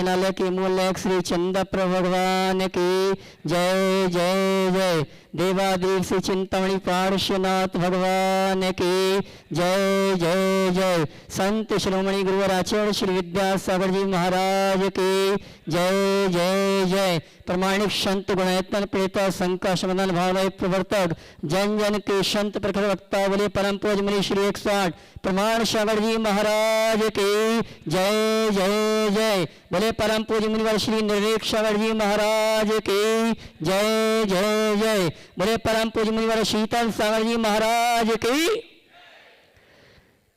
वचनालय के मूल श्री चंद्र भगवान की जय जय जय। देवादेव श्री चिंतामणि पार्श्वनाथ भगवान की जय जय जय। संत श्रोमणी गुरुवर आचार्य श्री विद्यासागर जी महाराज की जय जय जय। प्रमाणिक संत गुणायतन प्रेता शंका समाधान भावनाय प्रवर्तक जन जन के संत प्रखर वक्ता बोले परम पूज्य मुनि श्री 108 प्रमाण सागर जी महाराज की जय जय जय। बोले परम पूज्य मुनिवर श्री निर्वेक सागर जी महाराज की जय जय जय। बोले परम पूज्य मुनिवर शीतल सागर जी महाराज की।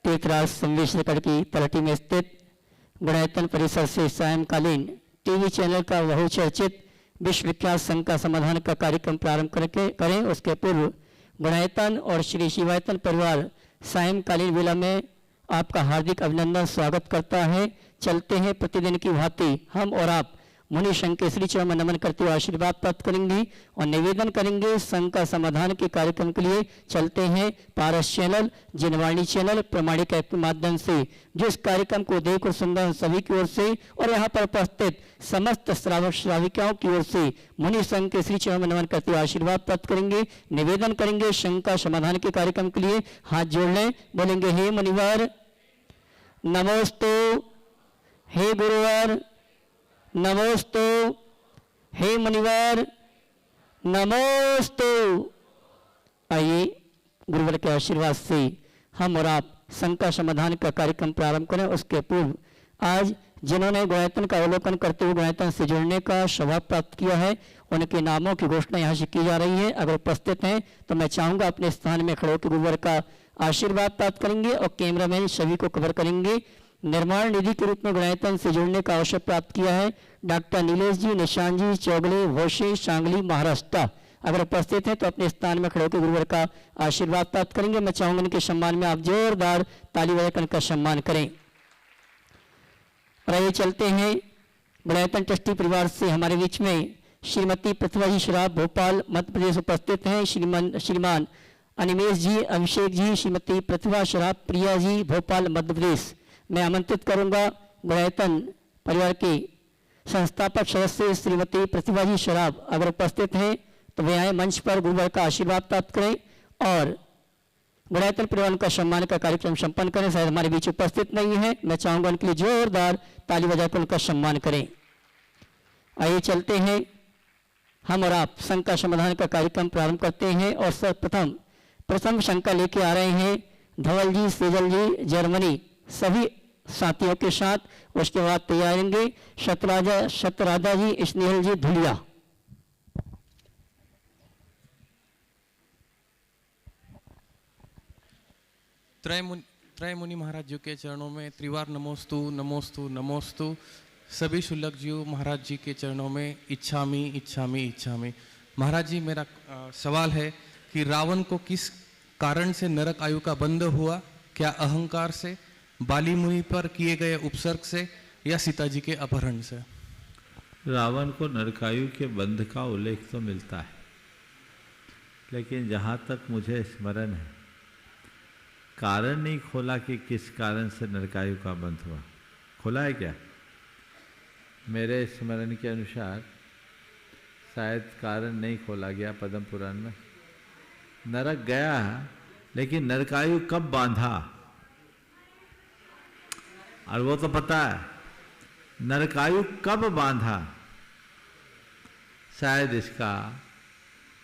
तीर्थराज संवेशनगढ़ की तलहटी में स्थित गुणायतन परिसर से सायंकालीन टीवी चैनल का बहुचर्चित विश्व विख्यात शंका समाधान का कार्यक्रम प्रारंभ करें। उसके पूर्व गुणायतन और श्री शिवायतन परिवार सायंकालीन वेला में आपका हार्दिक अभिनंदन स्वागत करता है। चलते हैं प्रतिदिन की भांति हम और आप मुनि संघ के श्री चरण में नमन करते हुए आशीर्वाद प्राप्त करेंगे और निवेदन करेंगे संघ का समाधान के कार्यक्रम के लिए। चलते हैं पारस चैनल, जिनवाणी चैनल, प्रमाणिक ऐप के माध्यम से जो इस कार्यक्रम को देख और सुन रहे सभी की ओर से और यहाँ पर उपस्थित समस्त श्रावक श्राविकाओं की ओर से मुनि संघ के श्री चरण में नमन करते हुए आशीर्वाद प्राप्त करेंगे, निवेदन करेंगे संघ का समाधान के कार्यक्रम के लिए। हाथ जोड़ लें, बोलेंगे हे मुनिवर नमोस्तु, हे गुरुवर नमोस्तु, हे मुनिवर नमोस्तु। आइए गुरुवर के आशीर्वाद से हम और आप संघ का समाधान का कार्यक्रम प्रारंभ करें। उसके पूर्व आज जिन्होंने गुणायतन का अवलोकन करते हुए गुणायतन से जुड़ने का सौभाग्य प्राप्त किया है उनके नामों की घोषणा यहाँ से की जा रही है। अगर उपस्थित हैं तो मैं चाहूँगा अपने स्थान में खड़े होकर गुरुवर का आशीर्वाद प्राप्त करेंगे और कैमरामैन सभी को कवर करेंगे। निर्माण निधि के रूप में गुणायतन से जुड़ने का अवसर प्राप्त किया है डॉक्टर नीलेश जी, निशान जी, चौगले, भोशे, सांगली, महाराष्ट्र। अगर उपस्थित हैं तो अपने स्थान में खड़े होकर गुरुवर का आशीर्वाद प्राप्त करेंगे। मैं चाहूंगा इनके सम्मान में आप जोरदार ताली बजाकर इनका सम्मान करें। और आइए चलते हैं गुणायतन ट्रस्टी परिवार से हमारे बीच में श्रीमती प्रतिभा जी शराब भोपाल मध्य प्रदेश उपस्थित हैं। श्रीमान अनिमेश जी, अभिषेक जी, श्रीमती प्रतिभा शराब प्रिया जी भोपाल मध्य प्रदेश। मैं आमंत्रित करूंगा गुणायतन परिवार के संस्थापक सदस्य श्रीमती प्रतिभा जी शराब अगर उपस्थित हैं तो वे आए मंच पर गुरुवर का आशीर्वाद प्राप्त करें और गुणायतन परिवार का सम्मान का कार्यक्रम संपन्न करें। शायद हमारे बीच उपस्थित नहीं है, मैं चाहूंगा उनके लिए जोरदार ताली बजाकर उनका सम्मान करें। आइए चलते हैं हम और आप संघ का समाधान का कार्यक्रम प्रारंभ करते हैं और सर्वप्रथम प्रथम शंका लेके आ रहे हैं धवल जी, सेजल जी, जर्मनी सभी साथियों के साथ। उसके बाद तैयारेंगे शतराजा जी, स्नेहल जी, धुलिया। त्रय मुनि महाराज जी के चरणों में त्रिवार नमोस्तु नमोस्तु नमोस्तु। सभी शुल्लक जी महाराज जी के चरणों में इच्छामी इच्छामी इच्छामी। महाराज जी मेरा सवाल है कि रावण को किस कारण से नरक आयु का बंध हुआ? क्या अहंकार से, बाली मुनि पर किए गए उपसर्ग से या सीता जी के अपहरण से? रावण को नरकायु के बंध का उल्लेख तो मिलता है, लेकिन जहाँ तक मुझे स्मरण है कारण नहीं खोला कि किस कारण से नरकायु का बंध हुआ। खोला है क्या? मेरे स्मरण के अनुसार शायद कारण नहीं खोला गया पद्म पुराण में। नरक गया लेकिन नरकायु कब बांधा और वो तो पता है। नरकायु कब बांधा शायद इसका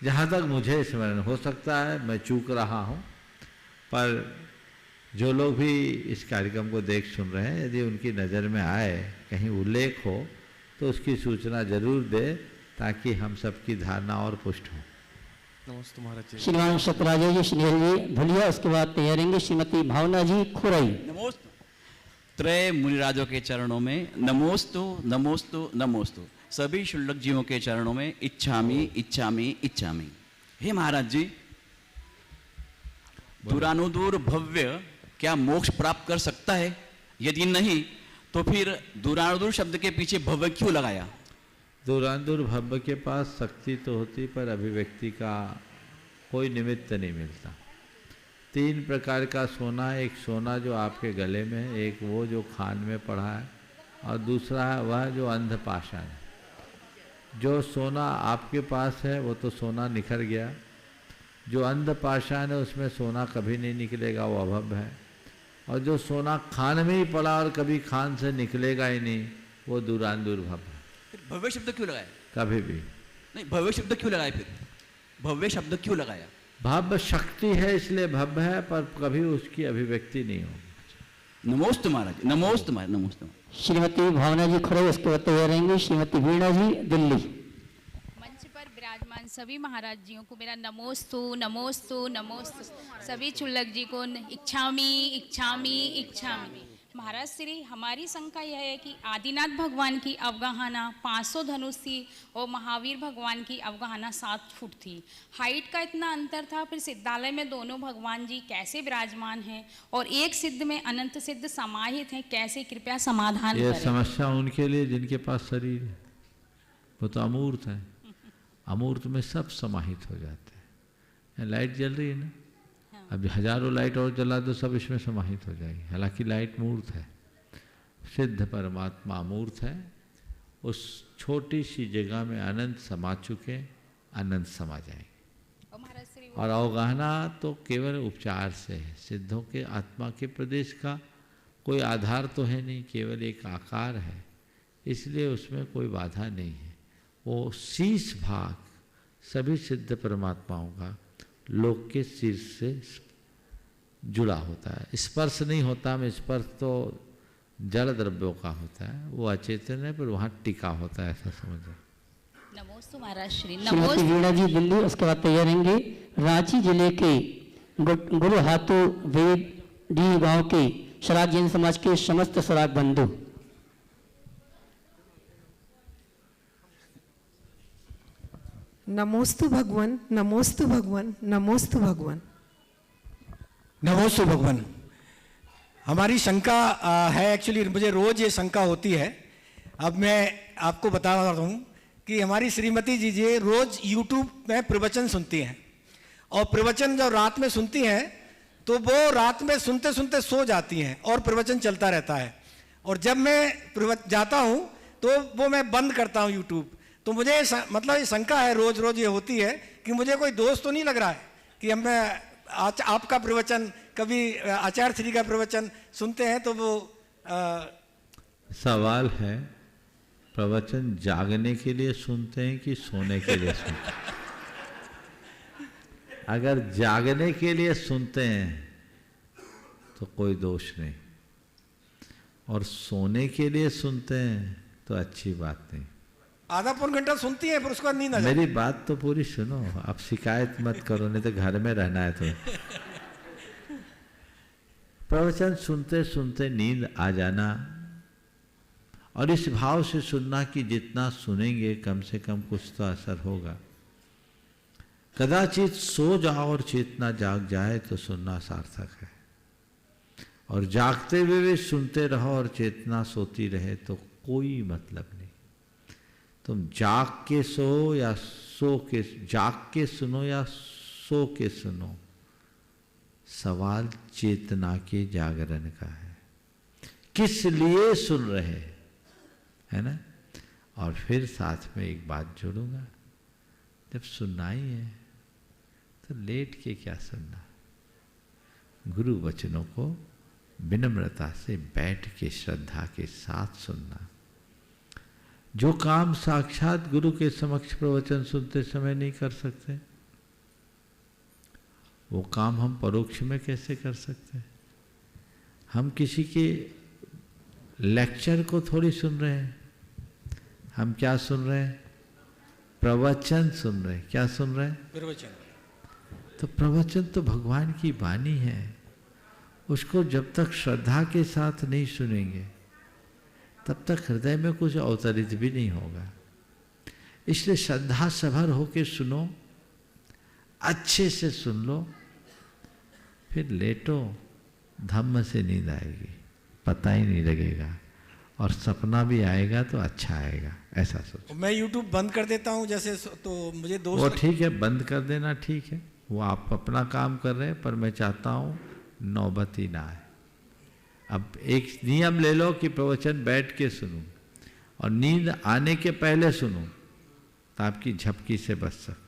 जहाँ तक मुझे स्मरण, हो सकता है मैं चूक रहा हूँ, पर जो लोग भी इस कार्यक्रम को देख सुन रहे हैं यदि उनकी नज़र में आए कहीं उल्लेख हो तो उसकी सूचना जरूर दे ताकि हम सबकी धारणा और पुष्ट हो। नमस्ते महाराज जी। श्रीमान शतराजा जी, स्नेहल जी, धुलिया। उसके बाद तैयारेंगे श्रीमती भावना जी, खुरई। नमोस्तु। त्रय मुनिराजों के चरणों में नमोस्तु नमोस्तु नमोस्तु। सभी शुल्लक जीवों के चरणों में इच्छामी इच्छामी इच्छामी। हे महाराज जी, दूरानुदूर भव्य क्या मोक्ष प्राप्त कर सकता है? यदि नहीं तो फिर दूरानुदूर शब्द के पीछे भव्य क्यों लगाया? दूरानुदूर भव्य के पास शक्ति तो होती पर अभिव्यक्ति का कोई निमित्त नहीं मिलता। 3 प्रकार का सोना, एक सोना जो आपके गले में है, एक वो जो खान में पड़ा है और दूसरा है वह जो अंधपाषाण है। जो सोना आपके पास है वो तो सोना निखर गया, जो अंधपाषाण है उसमें सोना कभी नहीं निकलेगा, वो अभव्य है। और जो सोना खान में ही पड़ा और कभी खान से निकलेगा ही नहीं, वो दुरांदुर्भव है। फिर भव्य शब्द क्यों लगाया? कभी भी नहीं, भव्य शब्द क्यों लगाया? फिर भव्य शब्द क्यों लगाया? भव्य शक्ति है इसलिए भव्य है, पर कभी उसकी अभिव्यक्ति नहीं होगी। नमोस्तु महाराज, नमोस्तु महाराज, नमोस्तु। श्रीमती भावना जी खड़े, उसके बाद तैयार रहेंगे श्रीमती वीणा जी, दिल्ली। मंच पर विराजमान सभी महाराज जियों को मेरा नमोस्तु नमोस्तु नमोस्तु। सभी चुल्लक जी को इच्छामी इच्छामी इच्छामी। महाराज श्री, हमारी शंका यह है कि आदिनाथ भगवान की अवगाहना 500 धनुष थी और महावीर भगवान की अवगाहना 7 फुट थी। हाइट का इतना अंतर था, फिर सिद्धालय में दोनों भगवान जी कैसे विराजमान हैं और एक सिद्ध में अनंत सिद्ध समाहित हैं, कैसे कृपया समाधान ये करें। समस्या उनके लिए जिनके पास शरीर है, वो तो अमूर्त है। अमूर्त में सब समाहित हो जाते हैं। लाइट जल रही है ना, अब हजारों लाइट और जला दो, सब इसमें समाहित हो जाएगी। हालांकि लाइट मूर्त है, सिद्ध परमात्मा अमूर्त है। उस छोटी सी जगह में अनंत समा चुके, अनंत समा जाएंगे। और अवगाहना तो केवल उपचार से है। सिद्धों के आत्मा के प्रदेश का कोई आधार तो है नहीं, केवल एक आकार है, इसलिए उसमें कोई बाधा नहीं है। वो शीश भाग सभी सिद्ध परमात्माओं का लोक के शीर्ष से जुड़ा होता है। स्पर्श नहीं होता, में स्पर्श तो जड़ द्रव्यों का होता है, वो अचेतन है, पर वहाँ टिका होता है, ऐसा समझो। नमोस्तु महाराज श्री। श्रीमती वीणा जी, दिल्ली। उसके बाद तैयार रहेंगे रांची जिले के गुरु हाथू वेद डी गांव के शराब जैन समाज के समस्त शराब बंधु। नमोस्तु भगवान, नमोस्तु भगवान, नमोस्तु भगवान। नमोस्तु भगवान। हमारी शंका है, एक्चुअली मुझे रोज ये शंका होती है। अब मैं आपको बता रहा हूँ कि हमारी श्रीमती जी रोज YouTube में प्रवचन सुनती हैं, और प्रवचन जब रात में सुनती हैं तो वो रात में सुनते सुनते सो जाती हैं और प्रवचन चलता रहता है। और जब मैं जाता हूँ तो वो मैं बंद करता हूँ YouTube। तो मुझे मतलब ये शंका है, रोज रोज ये होती है कि मुझे कोई दोष तो नहीं लग रहा है कि हम आपका प्रवचन, कभी आचार्य श्री का प्रवचन सुनते हैं तो वो सवाल है, प्रवचन जागने के लिए सुनते हैं कि सोने के लिए सुनते हैं? अगर जागने के लिए सुनते हैं तो कोई दोष नहीं, और सोने के लिए सुनते हैं तो अच्छी बात नहीं। आधा पौन घंटा सुनती है, फिर उसके बाद नींद आ जाती है। मेरी बात तो पूरी सुनो, अब शिकायत मत करो, नहीं तो घर में रहना है तो। प्रवचन सुनते सुनते नींद आ जाना, और इस भाव से सुनना कि जितना सुनेंगे कम से कम कुछ तो असर होगा। कदाचित सो जाओ और चेतना जाग जाए तो सुनना सार्थक है, और जागते हुए भी सुनते रहो और चेतना सोती रहे तो कोई मतलब नहीं। तुम जाग के सो या सो के, जाग के सुनो या सो के सुनो, सवाल चेतना के जागरण का है। किस लिए सुन रहे है ना। और फिर साथ में एक बात जोड़ूंगा, जब सुनना ही है तो लेट के क्या सुनना, गुरु वचनों को विनम्रता से बैठ के श्रद्धा के साथ सुनना। जो काम साक्षात गुरु के समक्ष प्रवचन सुनते समय नहीं कर सकते, वो काम हम परोक्ष में कैसे कर सकते? हम किसी के लेक्चर को थोड़ी सुन रहे हैं, हम क्या सुन रहे हैं? प्रवचन सुन रहे हैं। क्या सुन रहे हैं? प्रवचन। तो प्रवचन तो भगवान की वाणी है, उसको जब तक श्रद्धा के साथ नहीं सुनेंगे तब तक हृदय में कुछ अवतरित भी नहीं होगा। इसलिए श्रद्धा सभर होके सुनो, अच्छे से सुन लो, फिर लेटो, धम्म से नींद आएगी, पता ही नहीं लगेगा, और सपना भी आएगा तो अच्छा आएगा, ऐसा सोचो। मैं YouTube बंद कर देता हूँ जैसे, तो मुझे दोस्त वो ठीक है, बंद कर देना ठीक है, वो आप अपना काम कर रहे हैं, पर मैं चाहता हूँ नौबत ही ना आए। अब एक नियम ले लो कि प्रवचन बैठ के सुनो और नींद आने के पहले सुनो, तो आपकी झपकी से बच सकते।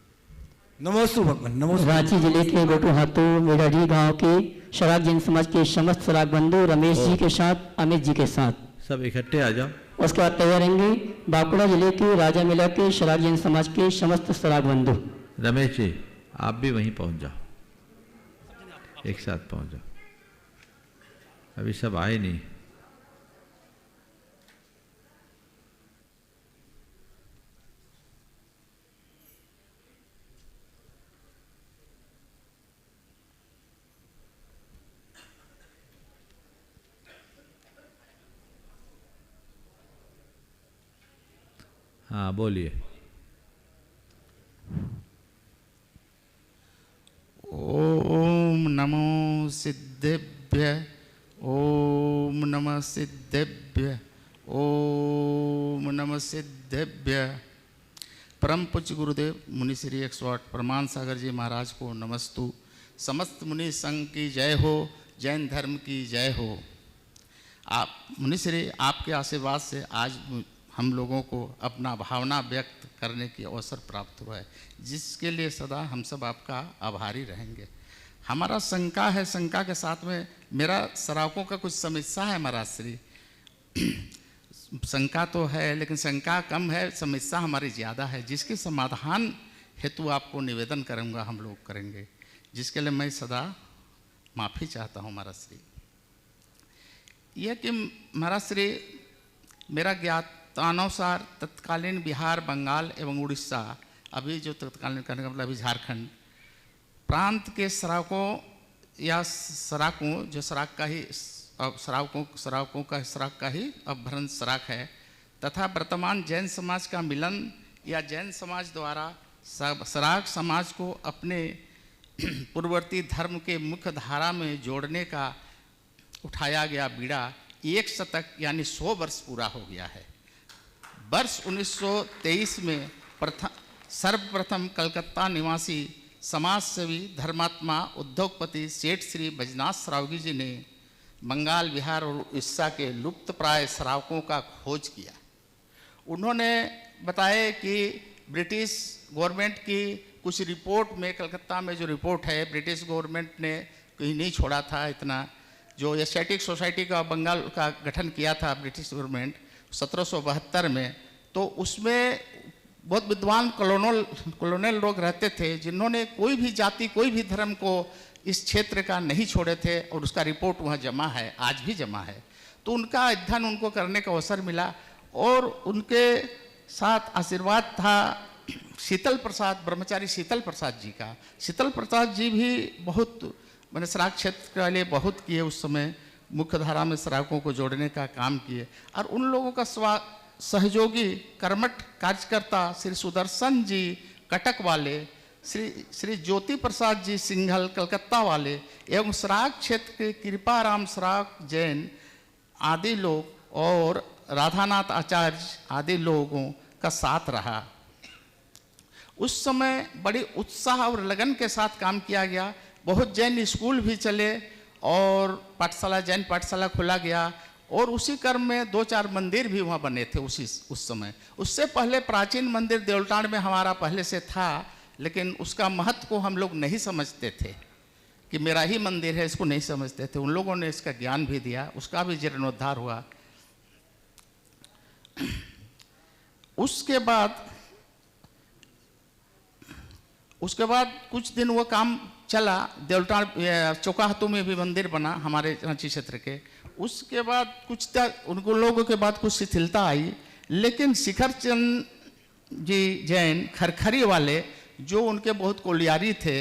नमोस्तु भगवान, नमोस्तु। रांची जिले के गोटूहातू मेढ़ी गांव के शराब जैन समाज के समस्त सराग बंधु रमेश जी के साथ, अमित जी के साथ सब इकट्ठे आ जाओ। उसके बाद तैयार रहेंगे बांकुड़ा जिले के राजा मेला के शराब जैन समाज के समस्त सराग बंधु। रमेश जी आप भी वहीं पहुंच जाओ, एक साथ पहुंच जाओ, अभी सब आए नहीं। हाँ बोलिए। ओम नमो सिद्धेभ्य, ओम नमः सिद्धेभ्य, ओम नमः सिद्धेभ्य। परम पूज्य गुरुदेव मुनि श्री 108 प्रमाण सागर जी महाराज को नमस्तु। समस्त मुनि संघ की जय हो, जैन धर्म की जय हो। आप मुनि श्री, आपके आशीर्वाद से आज हम लोगों को अपना भावना व्यक्त करने की अवसर प्राप्त हुआ है, जिसके लिए सदा हम सब आपका आभारी रहेंगे। हमारा शंका है, शंका के साथ में मेरा सरावकों का कुछ समस्या है महाराज श्री। शंका तो है लेकिन शंका कम है, समस्या हमारी ज़्यादा है, जिसके समाधान हेतु आपको निवेदन करूँगा, हम लोग करेंगे, जिसके लिए मैं सदा माफ़ी चाहता हूँ महाराज श्री। यह कि महाराज श्री मेरा ज्ञातानुसार तत्कालीन बिहार, बंगाल एवं उड़ीसा, अभी जो तत्कालीन करने का मतलब अभी झारखंड प्रांत के सरावकों या सराकों, जो सराक का ही सरावकों का सराक का ही अपभ्रंश सराक है, तथा वर्तमान जैन समाज का मिलन या जैन समाज द्वारा सराक समाज को अपने पूर्ववर्ती धर्म के मुख्य धारा में जोड़ने का उठाया गया बीड़ा 1 शतक यानी 100 वर्ष पूरा हो गया है। वर्ष 1923 में सर्वप्रथम कलकत्ता निवासी समाजसेवी धर्मात्मा उद्योगपति सेठ श्री बैजनाथ सरावगी जी ने बंगाल, बिहार और उड़ीसा के लुप्त प्राय सरावकों का खोज किया। उन्होंने बताया कि ब्रिटिश गवर्नमेंट की कुछ रिपोर्ट में, कलकत्ता में जो रिपोर्ट है, ब्रिटिश गवर्नमेंट ने कहीं नहीं छोड़ा था इतना, जो एशियाटिक सोसाइटी का बंगाल का गठन किया था ब्रिटिश गवर्नमेंट 1772 में, तो उसमें बहुत विद्वान कॉलोनल लोग रहते थे, जिन्होंने कोई भी जाति, कोई भी धर्म को इस क्षेत्र का नहीं छोड़े थे, और उसका रिपोर्ट वहाँ जमा है, आज भी जमा है। तो उनका अध्ययन उनको करने का अवसर मिला, और उनके साथ आशीर्वाद था शीतल प्रसाद, ब्रह्मचारी शीतल प्रसाद जी का। शीतल प्रसाद जी भी बहुत मैंने सराक क्षेत्र के लिए बहुत किए, उस समय मुख्य धारा में सराकों को जोड़ने का काम किए। और उन लोगों का सहयोगी कर्मठ कार्यकर्ता श्री सुदर्शन जी कटक वाले, श्री ज्योति प्रसाद जी सिंघल कलकत्ता वाले, एवं सराक क्षेत्र के कृपाराम सराक जैन आदि लोग और राधानाथ आचार्य आदि लोगों का साथ रहा। उस समय बड़ी उत्साह और लगन के साथ काम किया गया। बहुत जैन स्कूल भी चले और पाठशाला, जैन पाठशाला खोला गया, और उसी क्रम में 2-4 मंदिर भी वहाँ बने थे उस समय। उससे पहले प्राचीन मंदिर देवलटाण में हमारा पहले से था, लेकिन उसका महत्व को हम लोग नहीं समझते थे कि मेरा ही मंदिर है, इसको नहीं समझते थे। उन लोगों ने इसका ज्ञान भी दिया, उसका भी जीर्णोद्धार हुआ। उसके बाद कुछ दिन वो काम चला, देवलटाण चौकाहतू में भी मंदिर बना हमारे रांची क्षेत्र के। उसके बाद उन लोगों के बाद कुछ शिथिलता आई, लेकिन शिखर चंद जी जैन खरखरी वाले, जो उनके बहुत कोलियारी थे,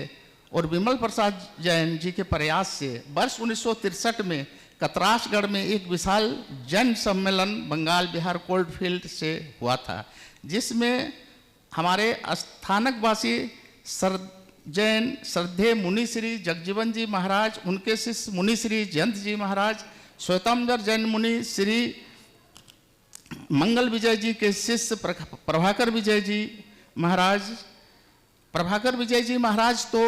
और विमल प्रसाद जैन जी के प्रयास से वर्ष 1963 में कतरासगढ़ में एक विशाल जैन सम्मेलन बंगाल, बिहार कोल्डफील्ड से हुआ था, जिसमें हमारे स्थानकवासी जैन श्रद्धेय मुनि श्री जगजीवन जी महाराज, उनके शिष्य मुनि श्री जयंत जी महाराज, श्वेतांबर जैन मुनि श्री मंगल विजय जी के शिष्य प्रभाकर विजय जी महाराज। प्रभाकर विजय जी महाराज तो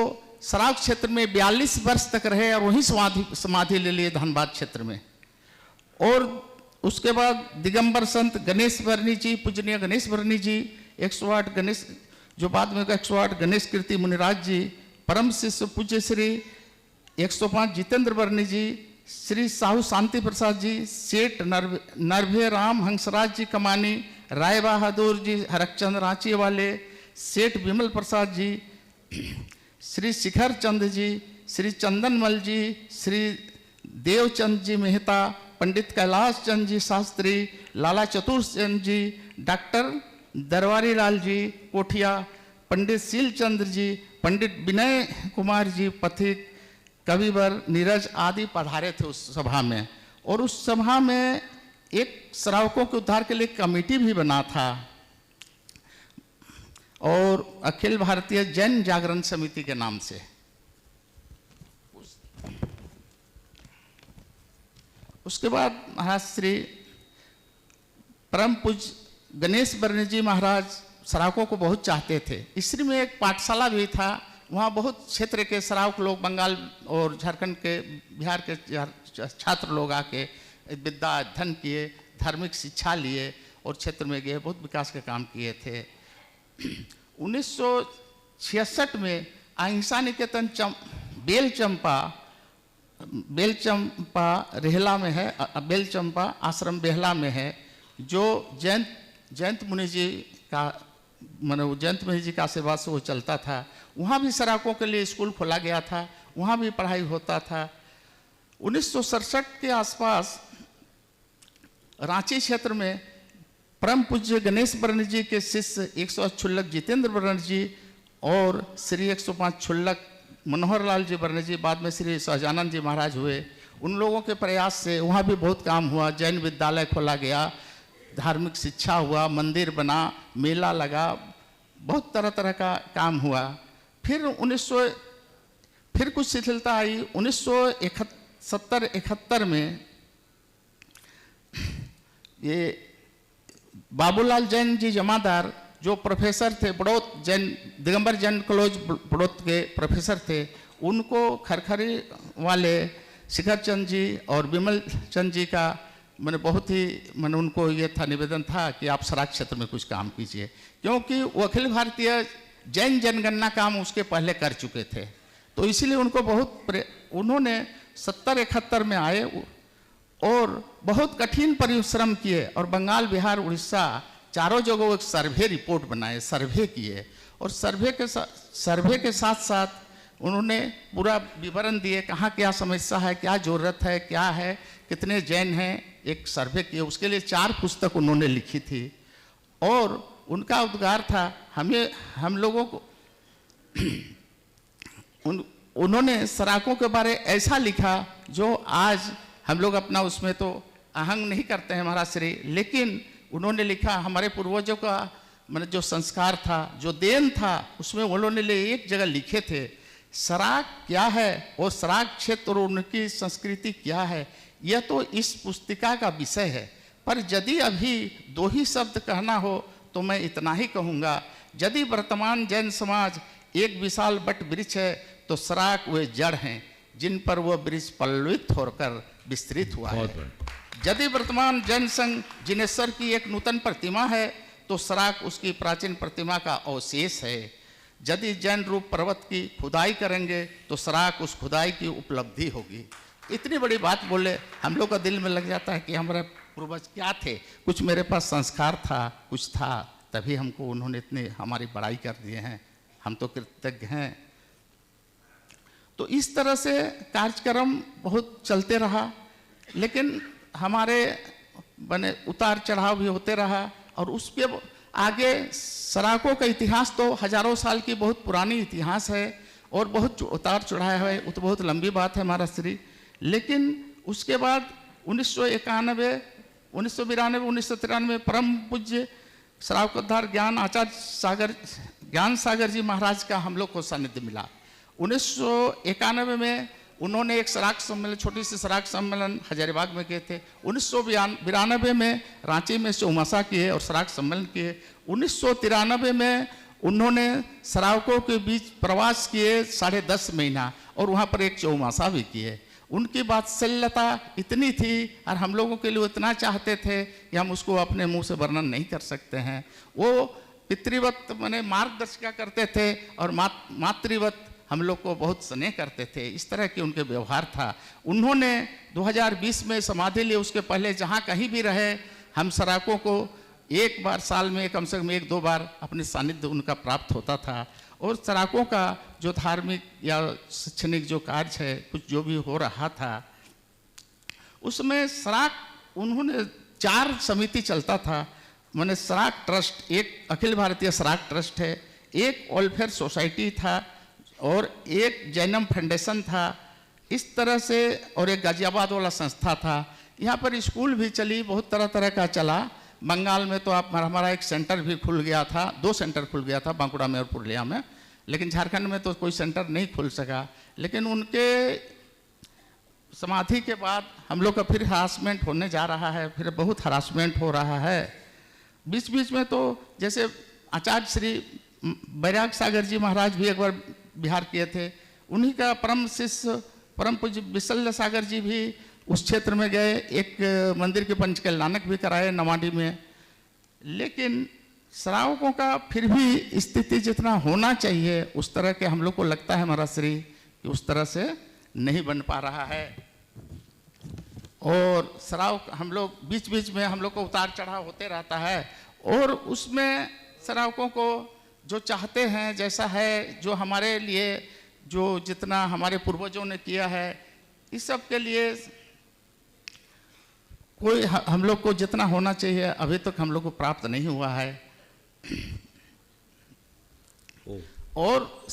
सराक क्षेत्र में 42 वर्ष तक रहे और वहीं समाधि ले लिए धनबाद क्षेत्र में। और उसके बाद दिगंबर संत गणेश वर्णी जी, पूजनीय गणेश वर्णी जी, 108 गणेश, जो बाद में 108 गणेश कीर्ति मुनिराज जी, परम शिष्य पूज्य श्री 105 जितेंद्र वर्णी जी, श्री साहू शांति प्रसाद जी, सेठ नरभे राम हंसराज जी कमानी, राय बहादुर जी हरकचंद रांची वाले, सेठ विमल प्रसाद जी, श्री शिखर चंद जी, श्री चंदनमल जी, श्री देवचंद जी मेहता, पंडित कैलाश चंद जी शास्त्री, लाला चतुर्चंद जी, डॉक्टर दरबारी लाल जी कोठिया, पंडित शील चंद्र जी, पंडित विनय कुमार जी पथिक, कविवर नीरज आदि पधारे थे उस सभा में। और उस सभा में एक श्रावकों के उद्धार के लिए कमेटी भी बना था, और अखिल भारतीय जैन जागरण समिति के नाम से। उसके बाद महाराज श्री परम पूज्य गणेश वर्णी जी महाराज श्रावकों को बहुत चाहते थे। इसरी में एक पाठशाला भी था, वहाँ बहुत क्षेत्र के श्रावक लोग, बंगाल और झारखंड के, बिहार के छात्र लोग आके विद्या अध्ययन किए, धार्मिक शिक्षा लिए और क्षेत्र में गए, बहुत विकास के काम किए थे। 1966 में अहिंसा निकेतन बेलचंपा रेहला में है, बेलचंपा आश्रम बेहला में है, जो जयंत मुनि जी का, मानो जयंत मुनि जी का आशीर्वाद से वो चलता था। वहाँ भी श्रावकों के लिए स्कूल खोला गया था, वहाँ भी पढ़ाई होता था। 1967 के आसपास रांची क्षेत्र में परम पूज्य गणेश वर्णी जी के शिष्य 108 छुल्लक जितेंद्र वर्णी जी और श्री 105 छुल्लक मनोहर लाल जी वर्णी जी, बाद में श्री सहजानंद जी महाराज हुए। उन लोगों के प्रयास से वहाँ भी बहुत काम हुआ, जैन विद्यालय खोला गया, धार्मिक शिक्षा हुआ, मंदिर बना, मेला लगा, बहुत तरह तरह का काम हुआ। फिर कुछ शिथिलता आई। 1971-71 में ये बाबूलाल जैन जी जमादार, जो प्रोफेसर थे बड़ौत जैन, दिगंबर जैन कॉलेज बड़ौत के प्रोफेसर थे, उनको खरखरी वाले शिखर चंद जी और विमल चंद जी का मैंने बहुत ही मैंने उनको ये था, निवेदन था कि आप सराज क्षेत्र में कुछ काम कीजिए, क्योंकि वो अखिल भारतीय जैन जनगणना काम उसके पहले कर चुके थे। तो इसीलिए उनको उन्होंने 70-71 में आए और बहुत कठिन परिश्रम किए, और बंगाल, बिहार, उड़ीसा चारों जगहों एक सर्वे रिपोर्ट बनाए, सर्वे किए, और सर्वे के साथ साथ उन्होंने पूरा विवरण दिए, कहाँ क्या समस्या है, क्या ज़रूरत है, क्या है, कितने जैन हैं, एक सर्वे किए। उसके लिए 4 पुस्तक उन्होंने लिखी थी, और उनका उद्गार था हम लोगों को उन्होंने श्रावकों के बारे ऐसा लिखा जो आज हम लोग अपना उसमें तो आहंग नहीं करते हैं महाराज श्री, लेकिन उन्होंने लिखा हमारे पूर्वजों का मतलब जो संस्कार था, जो देन था, उसमें उन्होंने एक जगह लिखे थे, श्रावक क्या है और श्रावक क्षेत्र और उनकी संस्कृति क्या है, यह तो इस पुस्तिका का विषय है। पर यदि अभी 2 ही शब्द कहना हो तो मैं इतना ही कहूँगा, यदि वर्तमान जैन समाज एक विशाल बट वृक्ष है तो श्रावक वे जड़ हैं जिन पर वह वृक्ष पल्लवित होकर विस्तृत हुआ है। यदि वर्तमान जैन संघ जिनेश्वर की एक नूतन प्रतिमा है तो श्रावक उसकी प्राचीन प्रतिमा का अवशेष है। यदि जैन रूप पर्वत की खुदाई करेंगे तो श्रावक उस खुदाई की उपलब्धि होगी। इतनी बड़ी बात बोले, हम लोग का दिल में लग जाता है कि हमारे पूर्वज क्या थे, कुछ मेरे पास संस्कार था, कुछ था, तभी हमको उन्होंने इतने हमारी बड़ाई कर दिए हैं, हम तो कृतज्ञ हैं। तो इस तरह से कार्यक्रम बहुत चलते रहा, लेकिन हमारे बने उतार चढ़ाव भी होते रहा, और उसके आगे श्रावकों का इतिहास तो हजारों साल की बहुत पुरानी इतिहास है और बहुत उतार चढ़ाव है, वो तो बहुत लंबी बात है महाराज श्री। लेकिन उसके बाद 1991, 1992, 1993 परम पूज्य श्रावकोद्धार ज्ञान सागर जी महाराज का हम लोग को सानिध्य मिला। 1991 में उन्होंने एक श्रावक सम्मेलन, छोटी सी श्रावक सम्मेलन हजारीबाग में किए थे। 1992 में रांची में चौमासा किए और श्रावक सम्मेलन किए। 1993 में उन्होंने श्रावकों के बीच प्रवास किए 10.5 महीना, और वहाँ पर एक चौमासा भी किए। उनकी वात्सल्यता इतनी थी और हम लोगों के लिए इतना चाहते थे कि हम उसको अपने मुंह से वर्णन नहीं कर सकते हैं। वो पितृवत माने मार्गदर्शिका करते थे और मातृवत हम लोग को बहुत स्नेह करते थे। इस तरह की उनके व्यवहार था। उन्होंने 2020 में समाधि ली, उसके पहले जहाँ कहीं भी रहे हम सराकों को एक बार साल में कम से कम 1-2 बार अपने सानिध्य उनका प्राप्त होता था। और सराकों का जो धार्मिक या शैक्षणिक जो कार्य है, कुछ जो भी हो रहा था, उसमें सराक उन्होंने 4 समिति चलता था। मैंने सराक ट्रस्ट, एक अखिल भारतीय सराक ट्रस्ट है, एक वेलफेयर सोसाइटी था और एक जैनम फाउंडेशन था, इस तरह से, और एक गाजियाबाद वाला संस्था था। यहाँ पर स्कूल भी चली, बहुत तरह तरह का चला। बंगाल में तो आप हमारा एक सेंटर भी खुल गया था, 2 सेंटर खुल गया था, बांकुड़ा में और पुरुलिया में। लेकिन झारखंड में तो कोई सेंटर नहीं खुल सका। लेकिन उनके समाधि के बाद हम लोग का फिर हरासमेंट होने जा रहा है, फिर बहुत हरासमेंट हो रहा है। बीच बीच में तो जैसे आचार्य श्री बैराग सागर जी महाराज भी एक बार बिहार किए थे, उन्हीं का परम शिष्य परम पूज्य विशल्य सागर जी भी उस क्षेत्र में गए, एक मंदिर के पंचकल नानक भी कराए नवाडी में। लेकिन श्रावकों का फिर भी स्थिति जितना होना चाहिए उस तरह के हम लोग को लगता है महाराज श्री कि उस तरह से नहीं बन पा रहा है। और श्रावक हम लोग बीच बीच में हम लोग को उतार चढ़ाव होते रहता है, और उसमें श्रावकों को जो चाहते हैं जैसा है, जो हमारे लिए जो जितना हमारे पूर्वजों ने किया है, इस सब के लिए कोई हम लोग को जितना होना चाहिए अभी तक हम लोग को प्राप्त नहीं हुआ है। और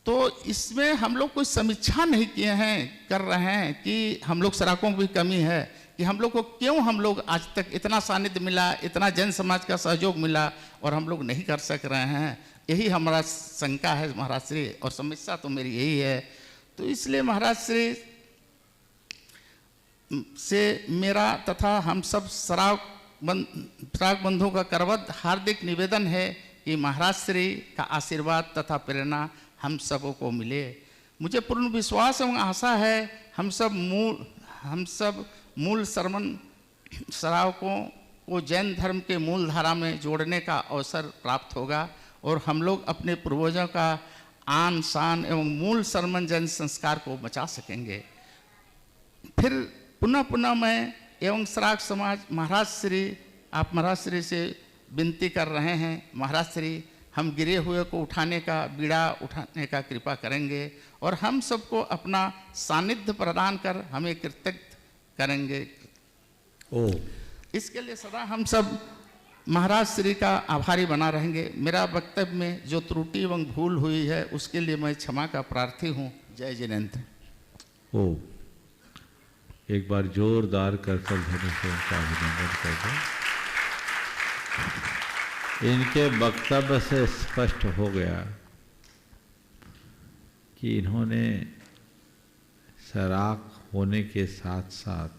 तो इसमें हम लोग कोई समीक्षा नहीं किए हैं, कर रहे हैं कि हम लोग सराकों की कमी है, कि हम लोग को क्यों हम लोग आज तक इतना सानिध्य मिला, इतना जन समाज का सहयोग मिला और हम लोग नहीं कर सक रहे हैं। यही हमारा शंका है महाराज श्री, और समस्या तो मेरी यही है। तो इसलिए महाराज श्री से मेरा तथा हम सब सराक बंधुओं का करवत हार्दिक निवेदन है कि महाराज श्री का आशीर्वाद तथा प्रेरणा हम सबों को मिले। मुझे पूर्ण विश्वास एवं आशा है हम सब मूल श्रमण श्रावकों को जैन धर्म के मूल धारा में जोड़ने का अवसर प्राप्त होगा, और हम लोग अपने पूर्वजों का आन शान एवं मूल श्रमण जैन संस्कार को बचा सकेंगे। फिर पुनः मैं एवं श्रावक समाज महाराज श्री, आप महाराज श्री से विनती कर रहे हैं, महाराज श्री हम गिरे हुए को उठाने का, बीड़ा उठाने का कृपा करेंगे और हम सबको अपना सानिध्य प्रदान कर हमें कृतज्ञ करेंगे। इसके लिए सदा हम सब महाराज श्री का आभारी बना रहेंगे। मेरा वक्तव्य में जो त्रुटि एवं भूल हुई है उसके लिए मैं क्षमा का प्रार्थी हूँ। जय जिनेन्द्र। एक बार जोरदार करतल ध्वनि से उनका अभिनंदन कर दें। इनके वक्तव्य से स्पष्ट हो गया कि इन्होंने सराक होने के साथ साथ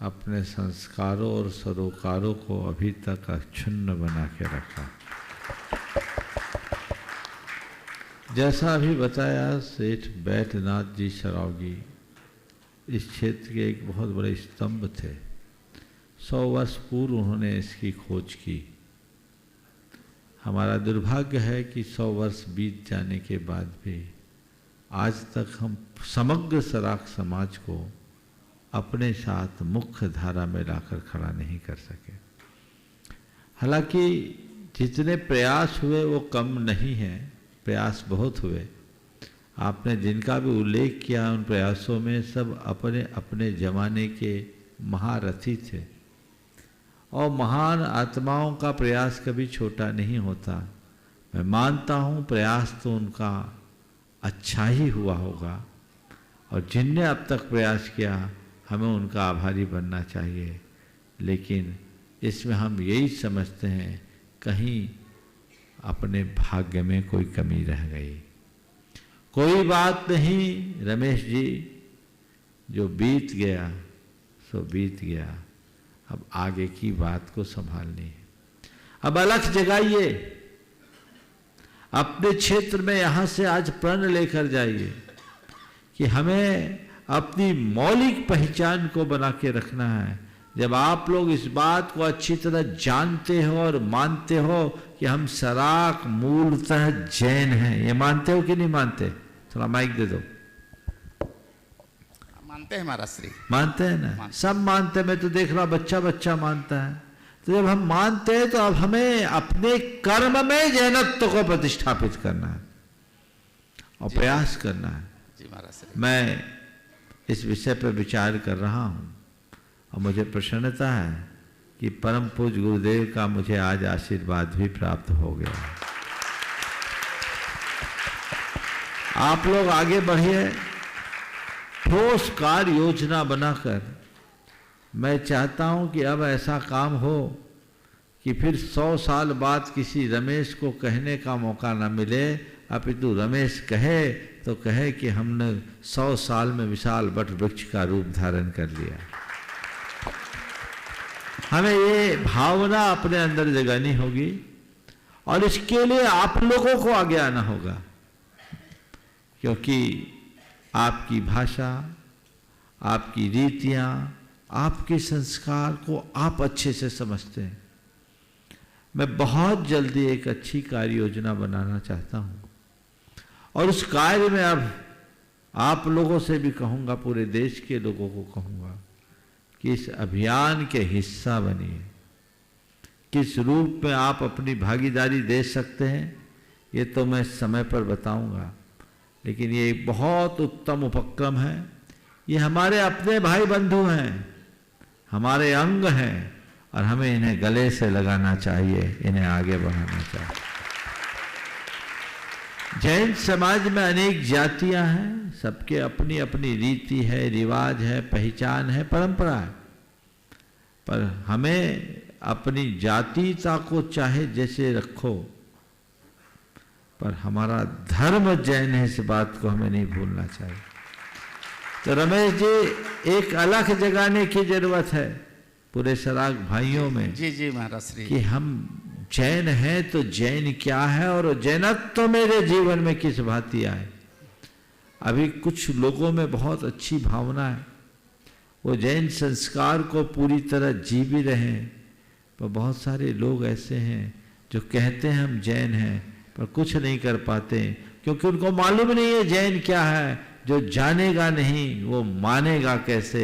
अपने संस्कारों और सरोकारों को अभी तक अक्षुण्ण बना के रखा। जैसा अभी बताया, सेठ बैद्यनाथ जी शरावगी इस क्षेत्र के एक बहुत बड़े स्तंभ थे। 100 वर्ष पूर्व उन्होंने इसकी खोज की। हमारा दुर्भाग्य है कि 100 वर्ष बीत जाने के बाद भी आज तक हम समग्र सराक समाज को अपने साथ मुख्य धारा में लाकर खड़ा नहीं कर सके। हालांकि जितने प्रयास हुए वो कम नहीं हैं, प्रयास बहुत हुए। आपने जिनका भी उल्लेख किया उन प्रयासों में सब अपने अपने जमाने के महारथी थे, और महान आत्माओं का प्रयास कभी छोटा नहीं होता। मैं मानता हूँ प्रयास तो उनका अच्छा ही हुआ होगा, और जिनने अब तक प्रयास किया हमें उनका आभारी बनना चाहिए। लेकिन इसमें हम यही समझते हैं कहीं अपने भाग्य में कोई कमी रह गई। कोई बात नहीं रमेश जी, जो बीत गया सो बीत गया, अब आगे की बात को संभालनी है। अब अलख जगाइए, अपने क्षेत्र में यहां से आज प्रण लेकर जाइए कि हमें अपनी मौलिक पहचान को बना के रखना है। जब आप लोग इस बात को अच्छी तरह जानते हो और मानते हो कि हम सराक मूलतः जैन हैं, ये मानते हो कि नहीं मानते? थोड़ा माइक दे दो। मानते हैं महाराज श्री, मानते हैं ना? सब मानते हैं। मैं तो देख रहा बच्चा बच्चा मानता है। तो जब हम मानते हैं तो अब हमें अपने कर्म में जैनत्व को प्रतिष्ठापित करना है और प्रयास करना है। जी महाराज श्री, मैं इस विषय पर विचार कर रहा हूँ और मुझे प्रसन्नता है कि परम पूज्य गुरुदेव का मुझे आज आशीर्वाद भी प्राप्त हो गया। आप लोग आगे बढ़िए, ठोस कार्य योजना बनाकर। मैं चाहता हूं कि अब ऐसा काम हो कि फिर 100 साल बाद किसी रमेश को कहने का मौका न मिले, अपितु रमेश कहे तो कहे कि हमने 100 साल में विशाल वट वृक्ष का रूप धारण कर लिया। हमें ये भावना अपने अंदर जगानी होगी और इसके लिए आप लोगों को आगे आना होगा, क्योंकि आपकी भाषा, आपकी रीतियां, आपके संस्कार को आप अच्छे से समझते हैं। मैं बहुत जल्दी एक अच्छी कार्य योजना बनाना चाहता हूं और उस कार्य में अब आप लोगों से भी कहूंगा, पूरे देश के लोगों को कहूंगा कि इस अभियान के हिस्सा बनिए। किस रूप में आप अपनी भागीदारी दे सकते हैं ये तो मैं समय पर बताऊंगा, लेकिन ये एक बहुत उत्तम उपक्रम है। ये हमारे अपने भाई बंधु हैं, हमारे अंग हैं और हमें इन्हें गले से लगाना चाहिए, इन्हें आगे बढ़ाना चाहिए। जैन समाज में अनेक जातियां हैं, सबके अपनी अपनी रीति है, रिवाज है, पहचान है, परंपरा है, पर हमें अपनी जातीयता को चाहे जैसे रखो, पर हमारा धर्म जैन है, इस बात को हमें नहीं भूलना चाहिए। तो रमेश जी, एक अलग जगाने की जरूरत है पूरे सराग भाइयों में। जी जी महाराज श्री, कि हम जैन हैं तो जैन क्या है और जैनत्व तो मेरे जीवन में किस भांति आए। अभी कुछ लोगों में बहुत अच्छी भावना है, वो जैन संस्कार को पूरी तरह जी भी रहे हैं, पर बहुत सारे लोग ऐसे हैं जो कहते हैं हम जैन हैं पर कुछ नहीं कर पाते, क्योंकि उनको मालूम नहीं है जैन क्या है। जो जानेगा नहीं वो मानेगा कैसे।